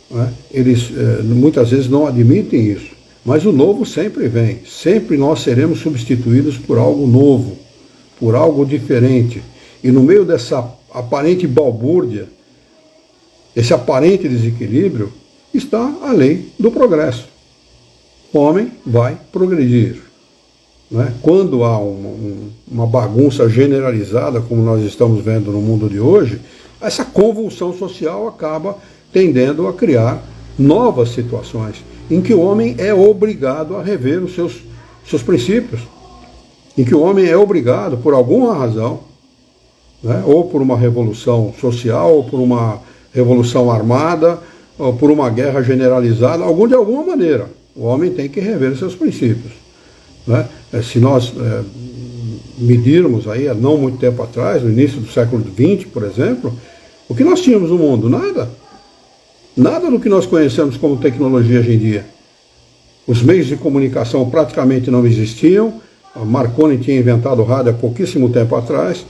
não é? Eles muitas vezes não admitem isso. Mas o novo sempre vem. Sempre nós seremos substituídos por algo novo, por algo diferente. E no meio dessa aparente balbúrdia, esse aparente desequilíbrio, está a lei do progresso. O homem vai progredir, né? Quando há uma bagunça generalizada, como nós estamos vendo no mundo de hoje, essa convulsão social acaba tendendo a criar novas situações, em que o homem é obrigado a rever os seus princípios, em que o homem é obrigado, por alguma razão, né, ou por uma revolução social, ou por uma revolução armada, ou por uma guerra generalizada, de alguma maneira. O homem tem que rever seus princípios. Né? Se nós medirmos aí, há não muito tempo atrás, no início do século XX, por exemplo, o que nós tínhamos no mundo? Nada. Nada do que nós conhecemos como tecnologia hoje em dia. Os meios de comunicação praticamente não existiam. A Marconi tinha inventado o rádio há pouquíssimo tempo atrás,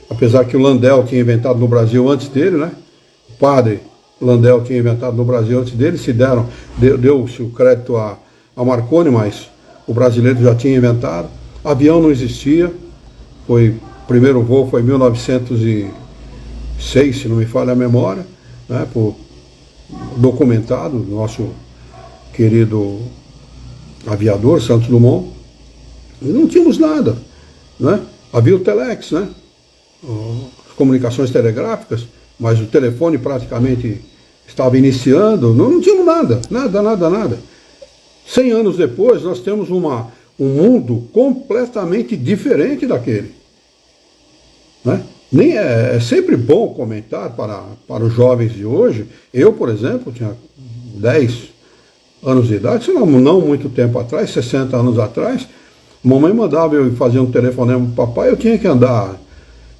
apesar que o Landel tinha inventado no Brasil antes dele, né? O padre Landel tinha inventado no Brasil antes dele, deu-se o crédito a Marconi, mas o brasileiro já tinha inventado. Avião não existia, o primeiro voo foi em 1906, se não me falha a memória, né? Documentado, nosso querido aviador Santos Dumont. E não tínhamos nada, né? Havia o telex, né? As comunicações telegráficas, mas o telefone praticamente estava iniciando, não tínhamos nada. 100 anos depois, nós temos um mundo completamente diferente daquele. Né? É sempre bom comentar para os jovens de hoje. Eu, por exemplo, tinha 10 anos de idade, se não muito tempo atrás, 60 anos atrás, mamãe mandava eu fazer um telefonema para o papai, eu tinha que andar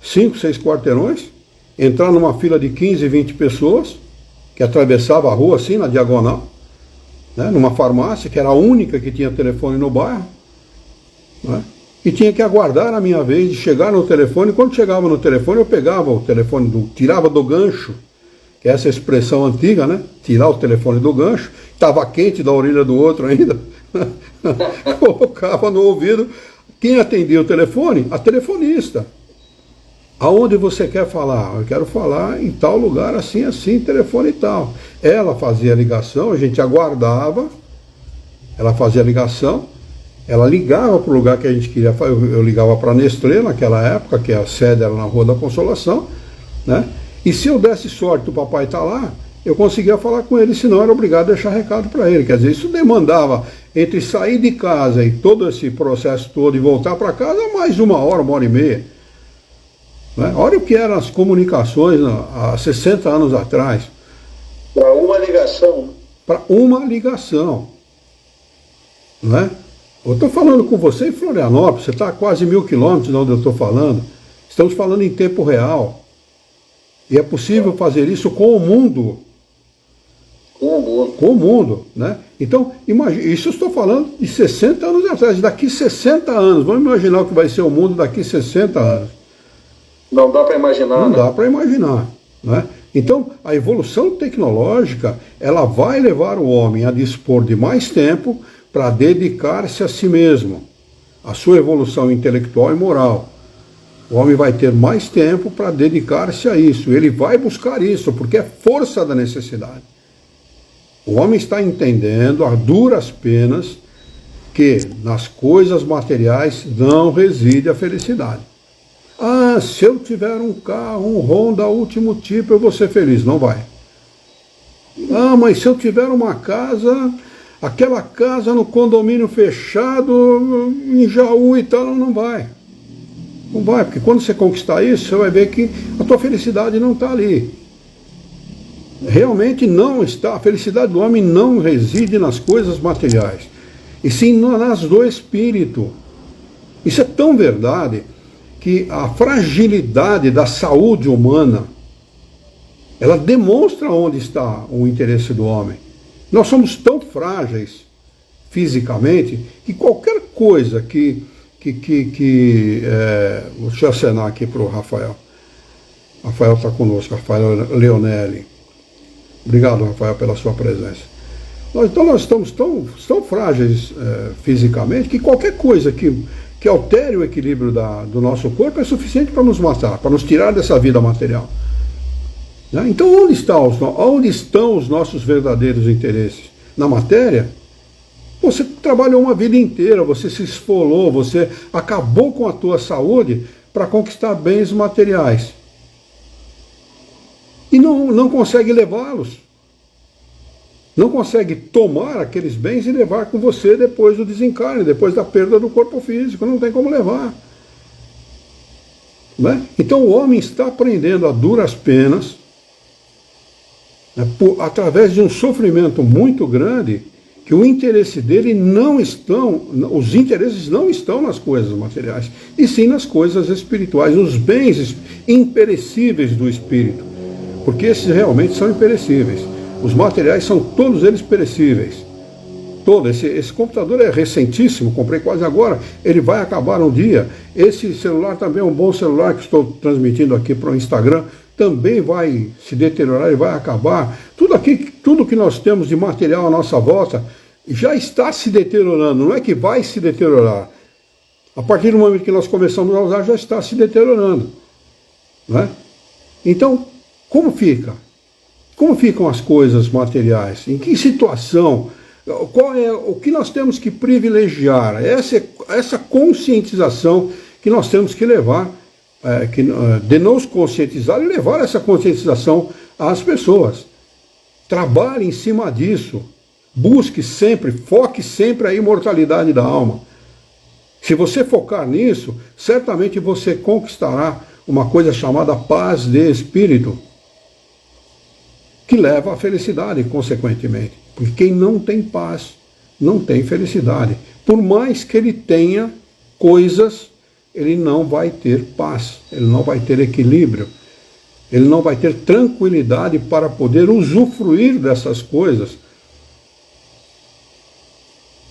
5, 6 quarteirões, entrar numa fila de 15, 20 pessoas, que atravessava a rua assim, na diagonal, né, numa farmácia, que era a única que tinha telefone no bairro, né, e tinha que aguardar a minha vez de chegar no telefone. Quando chegava no telefone, eu pegava o telefone, tirava do gancho, que é essa expressão antiga, né, tirar o telefone do gancho, estava quente da orelha do outro ainda, colocava no ouvido. Quem atendia o telefone? A telefonista. Aonde você quer falar? Eu quero falar em tal lugar, assim, telefone e tal. Ela fazia a ligação, a gente aguardava, ela fazia a ligação, ela ligava para o lugar que a gente queria falar. Eu ligava para a Nestlé naquela época, que a sede era na Rua da Consolação, né? E se eu desse sorte do papai estar lá, eu conseguia falar com ele, senão eu era obrigado a deixar recado para ele. Quer dizer, isso demandava, entre sair de casa e todo esse processo todo e voltar para casa, mais 1 hora, 1h30. Né? Olha o que eram as comunicações há 60 anos atrás. Para uma ligação. Para uma ligação. Né? Eu estou falando com você em Florianópolis, você está a quase 1.000 quilômetros de onde eu estou falando. Estamos falando em tempo real. E é possível fazer isso com o mundo. Com o mundo, né? Então, imagine, isso eu estou falando de 60 anos atrás. Daqui 60 anos, vamos imaginar o que vai ser o mundo daqui 60 anos. Não dá para imaginar. Não dá para imaginar, né? Então, a evolução tecnológica, ela vai levar o homem a dispor de mais tempo para dedicar-se a si mesmo, a sua evolução intelectual e moral. O homem vai ter mais tempo para dedicar-se a isso. Ele vai buscar isso, porque é força da necessidade. O homem está entendendo a duras penas que nas coisas materiais não reside a felicidade. Ah, se eu tiver um carro, um Honda último tipo, eu vou ser feliz. Não vai. Ah, mas se eu tiver uma casa, aquela casa no condomínio fechado, em Jaú e tal, não vai. Não vai, porque quando você conquistar isso, você vai ver que a tua felicidade não está ali. Realmente não está. A felicidade do homem não reside nas coisas materiais, e sim nas do espírito. Isso é tão verdade que a fragilidade da saúde humana, ela demonstra onde está o interesse do homem. Nós somos tão frágeis fisicamente que qualquer coisa deixa eu acenar aqui para o Rafael. Rafael está conosco, Rafael Leonelli. Obrigado, Rafael, pela sua presença. Então nós estamos tão frágeis fisicamente que qualquer coisa que altere o equilíbrio do nosso corpo é suficiente para nos matar, para nos tirar dessa vida material. Né? Então onde estão os nossos verdadeiros interesses? Na matéria? Você trabalhou uma vida inteira, você se esfolou, você acabou com a tua saúde para conquistar bens materiais. E não consegue levá-los. Não consegue tomar aqueles bens e levar com você depois do desencarne, depois da perda do corpo físico. Não tem como levar. Né? Então o homem está aprendendo a duras penas né, através de um sofrimento muito grande, que o interesse dele os interesses não estão nas coisas materiais, e sim nas coisas espirituais, nos bens imperecíveis do espírito, porque esses realmente são imperecíveis. Os materiais são todos eles perecíveis. Esse computador é recentíssimo, comprei quase agora, ele vai acabar um dia. Esse celular também é um bom celular que estou transmitindo aqui para o Instagram, também vai se deteriorar e vai acabar. Tudo que nós temos de material à nossa volta já está se deteriorando, não é que vai se deteriorar. A partir do momento que nós começamos a usar, já está se deteriorando. Não é? Então, como fica? Como ficam as coisas materiais? Em que situação? Qual é o que nós temos que privilegiar? Essa conscientização que nós temos que levar, de nos conscientizar e levar essa conscientização às pessoas. Trabalhe em cima disso. Busque sempre, foque sempre a imortalidade da alma. Se você focar nisso, certamente você conquistará uma coisa chamada paz de espírito, que leva à felicidade, consequentemente. Porque quem não tem paz, não tem felicidade. Por mais que ele tenha coisas, ele não vai ter paz, ele não vai ter equilíbrio, ele não vai ter tranquilidade para poder usufruir dessas coisas.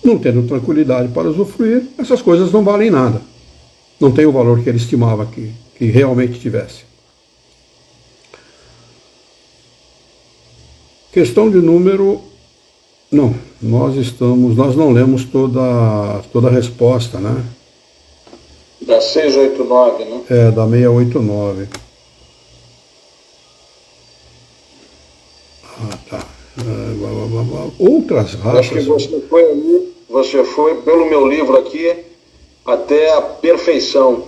Não tendo tranquilidade para usufruir, essas coisas não valem nada. Não tem o valor que ele estimava que realmente tivesse. Questão de número... Não, nós não lemos toda a resposta, né? Da 689, né? Da 689. Tá. Outras raças... Acho que você foi pelo meu livro aqui até a perfeição.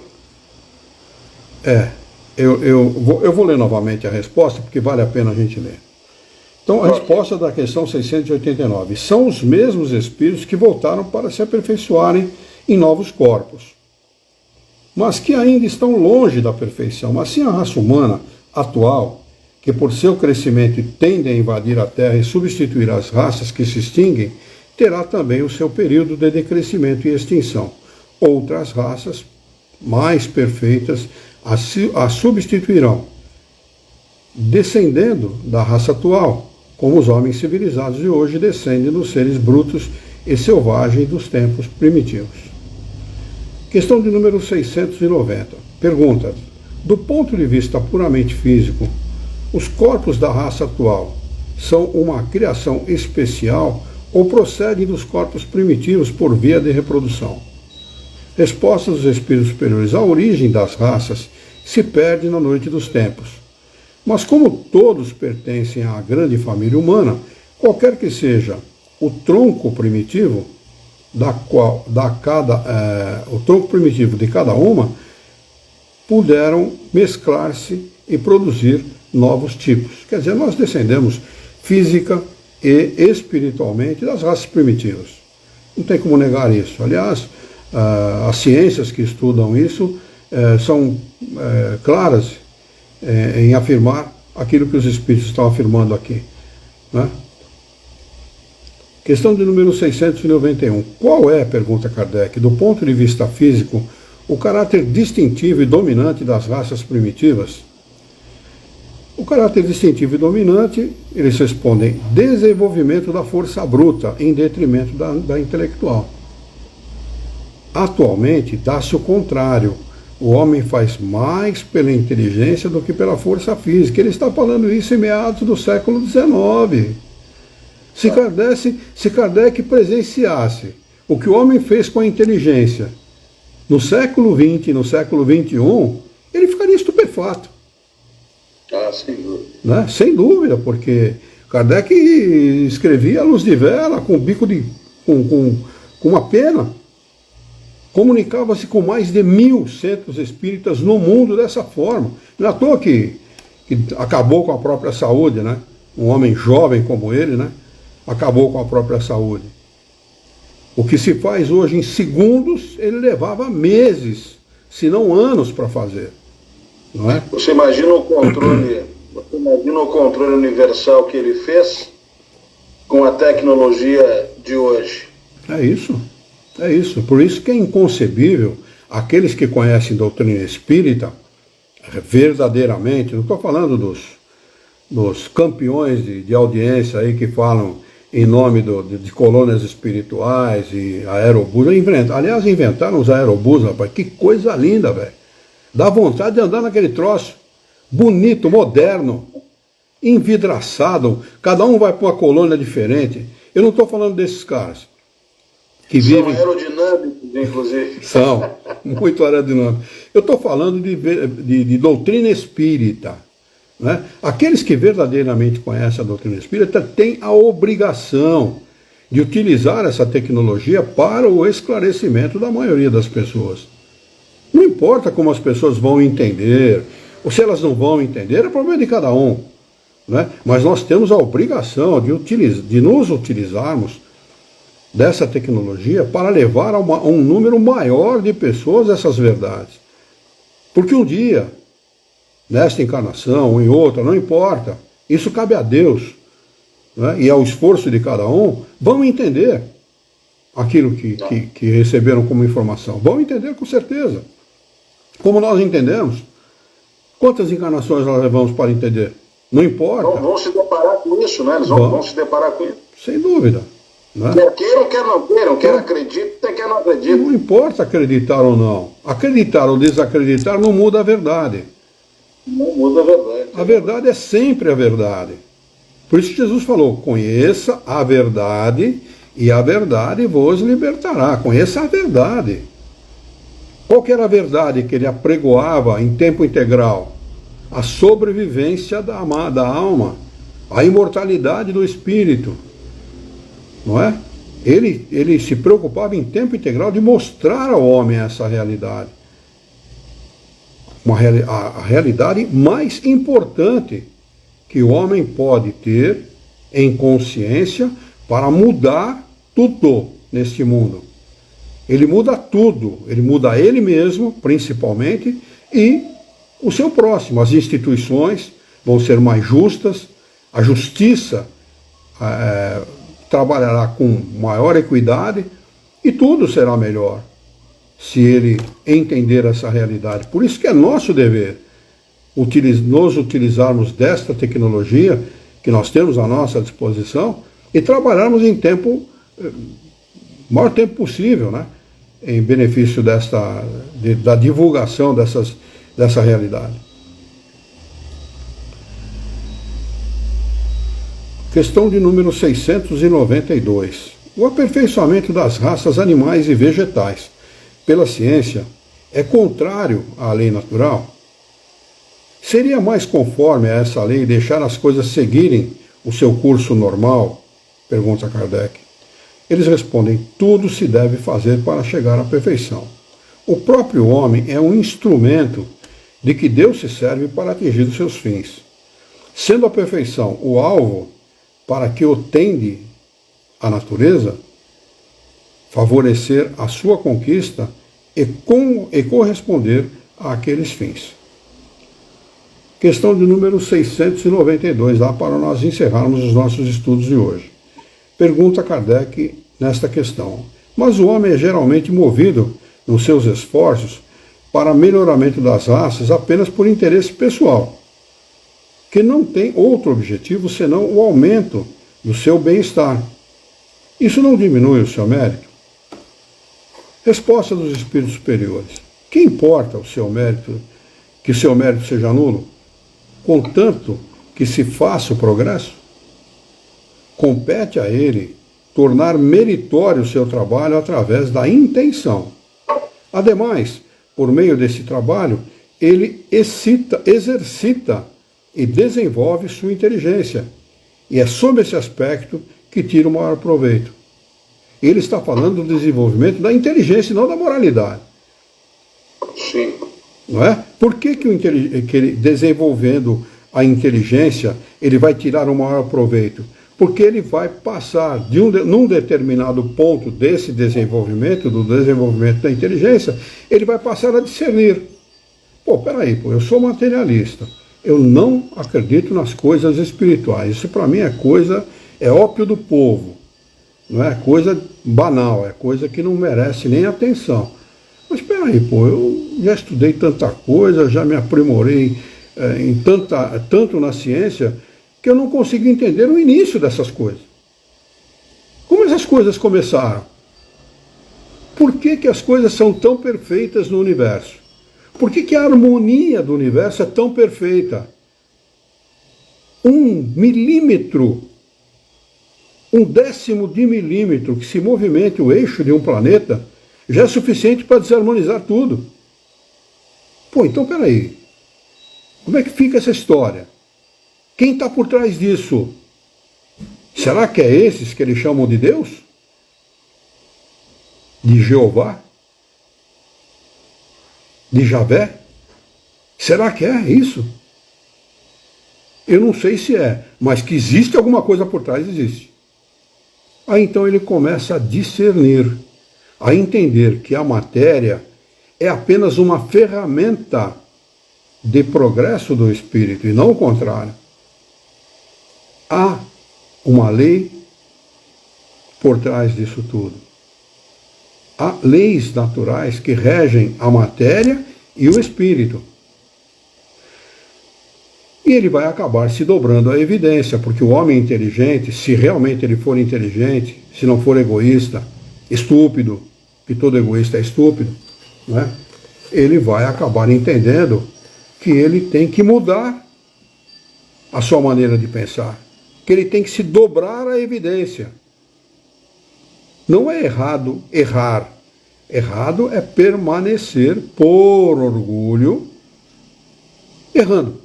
Eu vou ler novamente a resposta, porque vale a pena a gente ler. Então, a resposta da questão 689. São os mesmos espíritos que voltaram para se aperfeiçoarem em novos corpos, mas que ainda estão longe da perfeição. Assim, a raça humana atual, que por seu crescimento tende a invadir a Terra e substituir as raças que se extinguem, terá também o seu período de decrescimento e extinção. Outras raças, mais perfeitas, a substituirão, descendendo da raça atual, como os homens civilizados de hoje descendem dos seres brutos e selvagens dos tempos primitivos. Questão de número 690. Pergunta: do ponto de vista puramente físico, os corpos da raça atual são uma criação especial ou procedem dos corpos primitivos por via de reprodução? Resposta dos espíritos superiores: a origem das raças se perde na noite dos tempos. Mas como todos pertencem à grande família humana, qualquer que seja o tronco primitivo o tronco primitivo de cada uma, puderam mesclar-se e produzir novos tipos. Quer dizer, nós descendemos física e espiritualmente das raças primitivas. Não tem como negar isso. Aliás, as ciências que estudam isso são claras em afirmar aquilo que os espíritos estão afirmando aqui, né? Questão de número 691. Qual é, pergunta Kardec, do ponto de vista físico, o caráter distintivo e dominante das raças primitivas? O caráter distintivo e dominante, eles respondem: desenvolvimento da força bruta em detrimento da intelectual. Atualmente, dá-se o contrário. O homem faz mais pela inteligência do que pela força física. Ele está falando isso em meados do século XIX. Se Kardec presenciasse o que o homem fez com a inteligência no século XX e no século XXI, ele ficaria estupefato. Sem dúvida. Né? Sem dúvida, porque Kardec escrevia à luz de vela, com bico com uma pena. Comunicava-se com mais de 1000 centros espíritas no mundo dessa forma. Não é à toa que acabou com a própria saúde, né? Um homem jovem como ele, né? Acabou com a própria saúde. O que se faz hoje em segundos, ele levava meses, se não anos, para fazer. Não é? Você imagina o controle Você imagina o controle universal que ele fez com a tecnologia de hoje. É isso. É isso. Por isso que é inconcebível aqueles que conhecem doutrina espírita verdadeiramente, não estou falando dos campeões de audiência aí que falam em nome de colônias espirituais e aerobus. Aliás, inventaram os aerobus, rapaz. Que coisa linda, velho. Dá vontade de andar naquele troço. Bonito, moderno, envidraçado. Cada um vai para uma colônia diferente. Eu não estou falando desses caras que vivem... São aerodinâmicos, inclusive. São, muito aerodinâmicos. Eu estou falando de doutrina espírita. Né? Aqueles que verdadeiramente conhecem a doutrina espírita têm a obrigação de utilizar essa tecnologia para o esclarecimento da maioria das pessoas. Não importa como as pessoas vão entender, ou se elas não vão entender, é problema de cada um. Né? Mas nós temos a obrigação de nos utilizarmos dessa tecnologia para levar a um número maior de pessoas essas verdades. Porque um dia, nesta encarnação ou em outra, não importa, isso cabe a Deus, né? E ao esforço de cada um, vão entender aquilo que receberam como informação. Vão entender com certeza. Como nós entendemos, quantas encarnações nós levamos para entender? Não importa. Vão se deparar com isso, né? Eles vão se deparar com isso. Sem dúvida. Né? Quer queiram, quer não queiram, quer acreditem, quer não acreditem. Não importa acreditar ou não. Acreditar ou desacreditar não muda a verdade. Não muda a verdade. A verdade é sempre a verdade. Por isso Jesus falou, conheça a verdade e a verdade vos libertará. Conheça a verdade. Qual que era a verdade que ele apregoava em tempo integral? A sobrevivência da alma, a imortalidade do espírito. Não é? Ele se preocupava em tempo integral de mostrar ao homem essa realidade. A realidade mais importante que o homem pode ter em consciência para mudar tudo neste mundo. Ele muda tudo, ele muda ele mesmo, principalmente, e o seu próximo. As instituições vão ser mais justas, a justiça trabalhará com maior equidade e tudo será melhor se ele entender essa realidade. Por isso que é nosso dever nos utilizarmos desta tecnologia que nós temos à nossa disposição e trabalharmos em maior tempo possível, né, em benefício da divulgação dessa realidade. Questão de número 692. O aperfeiçoamento das raças animais e vegetais pela ciência é contrário à lei natural? Seria mais conforme a essa lei deixar as coisas seguirem o seu curso normal? Pergunta Kardec. Eles respondem, tudo se deve fazer para chegar à perfeição. O próprio homem é um instrumento de que Deus se serve para atingir os seus fins. Sendo a perfeição o alvo para que o tende a natureza, favorecer a sua conquista e corresponder àqueles fins. Questão de número 692, lá para nós encerrarmos os nossos estudos de hoje. Pergunta Kardec nesta questão. Mas o homem é geralmente movido nos seus esforços para melhoramento das raças apenas por interesse pessoal, que não tem outro objetivo senão o aumento do seu bem-estar. Isso não diminui o seu mérito? Resposta dos espíritos superiores. Que importa o seu mérito, que o seu mérito seja nulo, contanto que se faça o progresso? Compete a ele tornar meritório o seu trabalho através da intenção. Ademais, por meio desse trabalho, ele exercita e desenvolve sua inteligência. E é sob esse aspecto que tira o maior proveito. Ele está falando do desenvolvimento da inteligência e não da moralidade. Sim. Não é? Por que ele, desenvolvendo a inteligência, ele vai tirar o maior proveito? Porque ele vai passar num determinado ponto desse desenvolvimento, do desenvolvimento da inteligência, ele vai passar a discernir. Peraí, eu sou materialista, Eu não acredito nas coisas espirituais. Isso para mim é ópio do povo. Não é coisa banal, é coisa que não merece nem atenção. Mas espera aí, pô, eu já estudei tanta coisa, já me aprimorei tanto na ciência, que eu não consigo entender o início dessas coisas. Como essas coisas começaram? Por que as coisas são tão perfeitas no universo? Por que a harmonia do universo é tão perfeita? 1 décimo de milímetro que se movimente o eixo de um planeta já é suficiente para desarmonizar tudo. Pô, então peraí. Como é que fica essa história? Quem está por trás disso? Será que é esses que eles chamam de Deus? De Jeová? De Javé? Será que é isso? Eu não sei se é, mas que existe alguma coisa por trás, existe. Aí então ele começa a discernir, a entender que a matéria é apenas uma ferramenta de progresso do espírito, e não o contrário. Há uma lei por trás disso tudo. Há leis naturais que regem a matéria e o espírito. E ele vai acabar se dobrando à evidência, porque o homem inteligente, se realmente ele for inteligente, se não for egoísta, estúpido, que todo egoísta é estúpido, não é? Ele vai acabar entendendo que ele tem que mudar a sua maneira de pensar, que ele tem que se dobrar à evidência. Não é errado errar. Errado é permanecer por orgulho errando.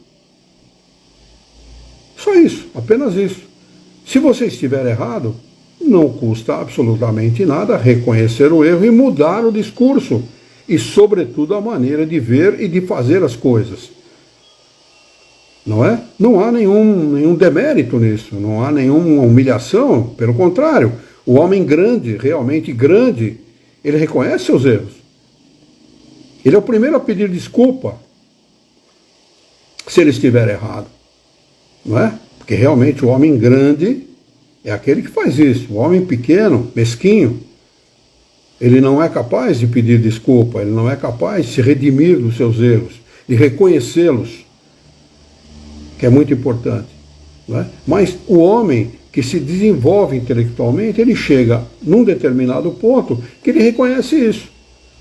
Só isso, apenas isso. Se você estiver errado, não custa absolutamente nada reconhecer o erro e mudar o discurso e, sobretudo, a maneira de ver e de fazer as coisas. Não é? Não há nenhum demérito nisso, não há nenhuma humilhação, pelo contrário. O homem grande, realmente grande, ele reconhece seus erros. Ele é o primeiro a pedir desculpa se ele estiver errado. Não é? Porque realmente o homem grande é aquele que faz isso. O homem pequeno, mesquinho, ele não é capaz de pedir desculpa, ele não é capaz de se redimir dos seus erros, de reconhecê-los, que é muito importante. Não é? Mas o homem que se desenvolve intelectualmente, ele chega num determinado ponto que ele reconhece isso,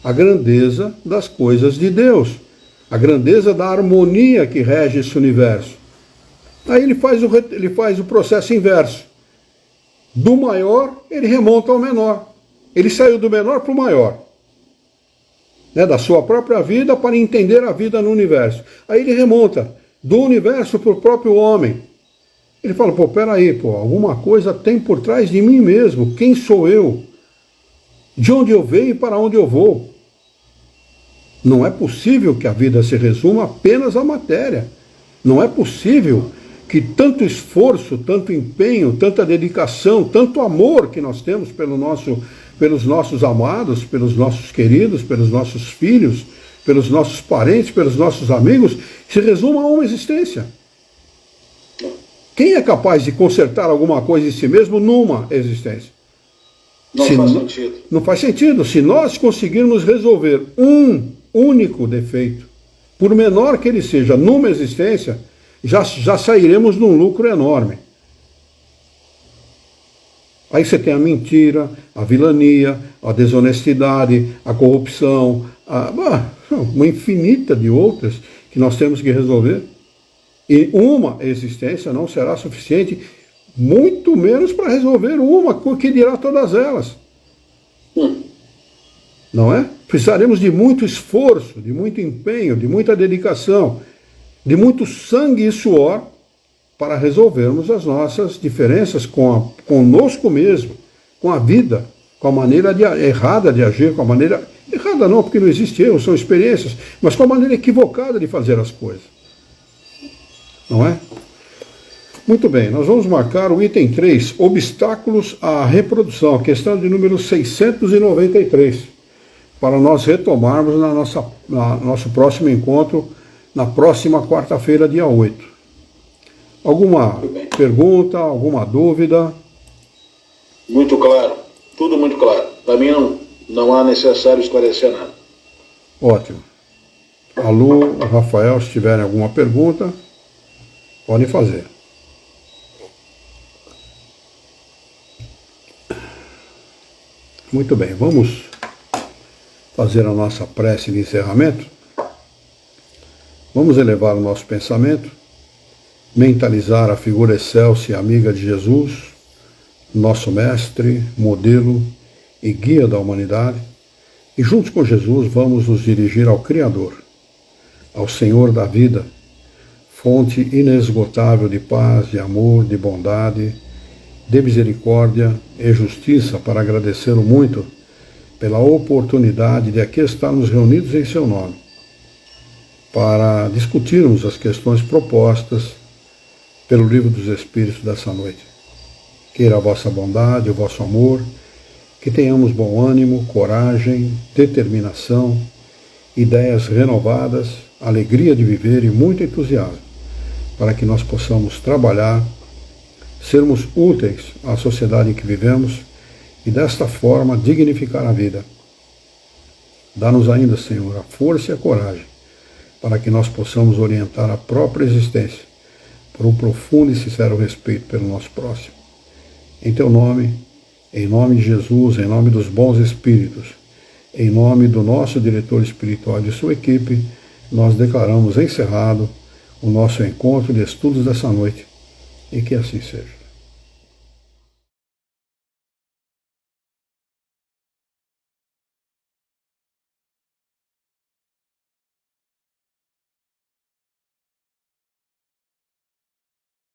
a grandeza das coisas de Deus, a grandeza da harmonia que rege esse universo. Aí ele faz o processo inverso. Do maior, ele remonta ao menor. Ele saiu do menor para o maior. Da sua própria vida para entender a vida no universo. Aí ele remonta do universo para o próprio homem. Ele fala, peraí, alguma coisa tem por trás de mim mesmo. Quem sou eu? De onde eu venho e para onde eu vou? Não é possível que a vida se resuma apenas à matéria. Não é possível que tanto esforço, tanto empenho, tanta dedicação, tanto amor que nós temos pelos nossos amados, pelos nossos queridos, pelos nossos filhos, pelos nossos parentes, pelos nossos amigos, se resuma a uma existência. Quem é capaz de consertar alguma coisa em si mesmo numa existência? Não faz sentido. Não faz sentido. Se nós conseguirmos resolver um único defeito, por menor que ele seja, numa existência, já sairemos num lucro enorme. Aí você tem a mentira, a vilania, a desonestidade, a corrupção, uma infinita de outras que nós temos que resolver. E uma existência não será suficiente, muito menos para resolver uma, que dirá todas elas. Não é? Precisaremos de muito esforço, de muito empenho, de muita dedicação, de muito sangue e suor para resolvermos as nossas diferenças conosco mesmo, com a vida, com a maneira errada de agir, com a maneira... Errada não, porque não existe erro, são experiências, mas com a maneira equivocada de fazer as coisas. Não é? Muito bem, nós vamos marcar o item 3, obstáculos à reprodução, a questão de número 693, para nós retomarmos no nosso próximo encontro na próxima quarta-feira, dia 8. Alguma pergunta, alguma dúvida? Muito claro, tudo muito claro. Para mim não há necessário esclarecer nada. Ótimo. A Lu, o Rafael, se tiverem alguma pergunta, podem fazer. Muito bem, vamos fazer a nossa prece de encerramento. Vamos elevar o nosso pensamento, mentalizar a figura excelsa e amiga de Jesus, nosso mestre, modelo e guia da humanidade, e juntos com Jesus vamos nos dirigir ao Criador, ao Senhor da vida, fonte inesgotável de paz, de amor, de bondade, de misericórdia e justiça, para agradecê-lo muito pela oportunidade de aqui estarmos reunidos em seu nome, para discutirmos as questões propostas pelo Livro dos Espíritos dessa noite. Queira a vossa bondade, o vosso amor, que tenhamos bom ânimo, coragem, determinação, ideias renovadas, alegria de viver e muito entusiasmo, para que nós possamos trabalhar, sermos úteis à sociedade em que vivemos e desta forma dignificar a vida. Dá-nos ainda, Senhor, a força e a coragem para que nós possamos orientar a própria existência por um profundo e sincero respeito pelo nosso próximo. Em Teu nome, em nome de Jesus, em nome dos bons espíritos, em nome do nosso diretor espiritual e de sua equipe, nós declaramos encerrado o nosso encontro de estudos dessa noite, e que assim seja.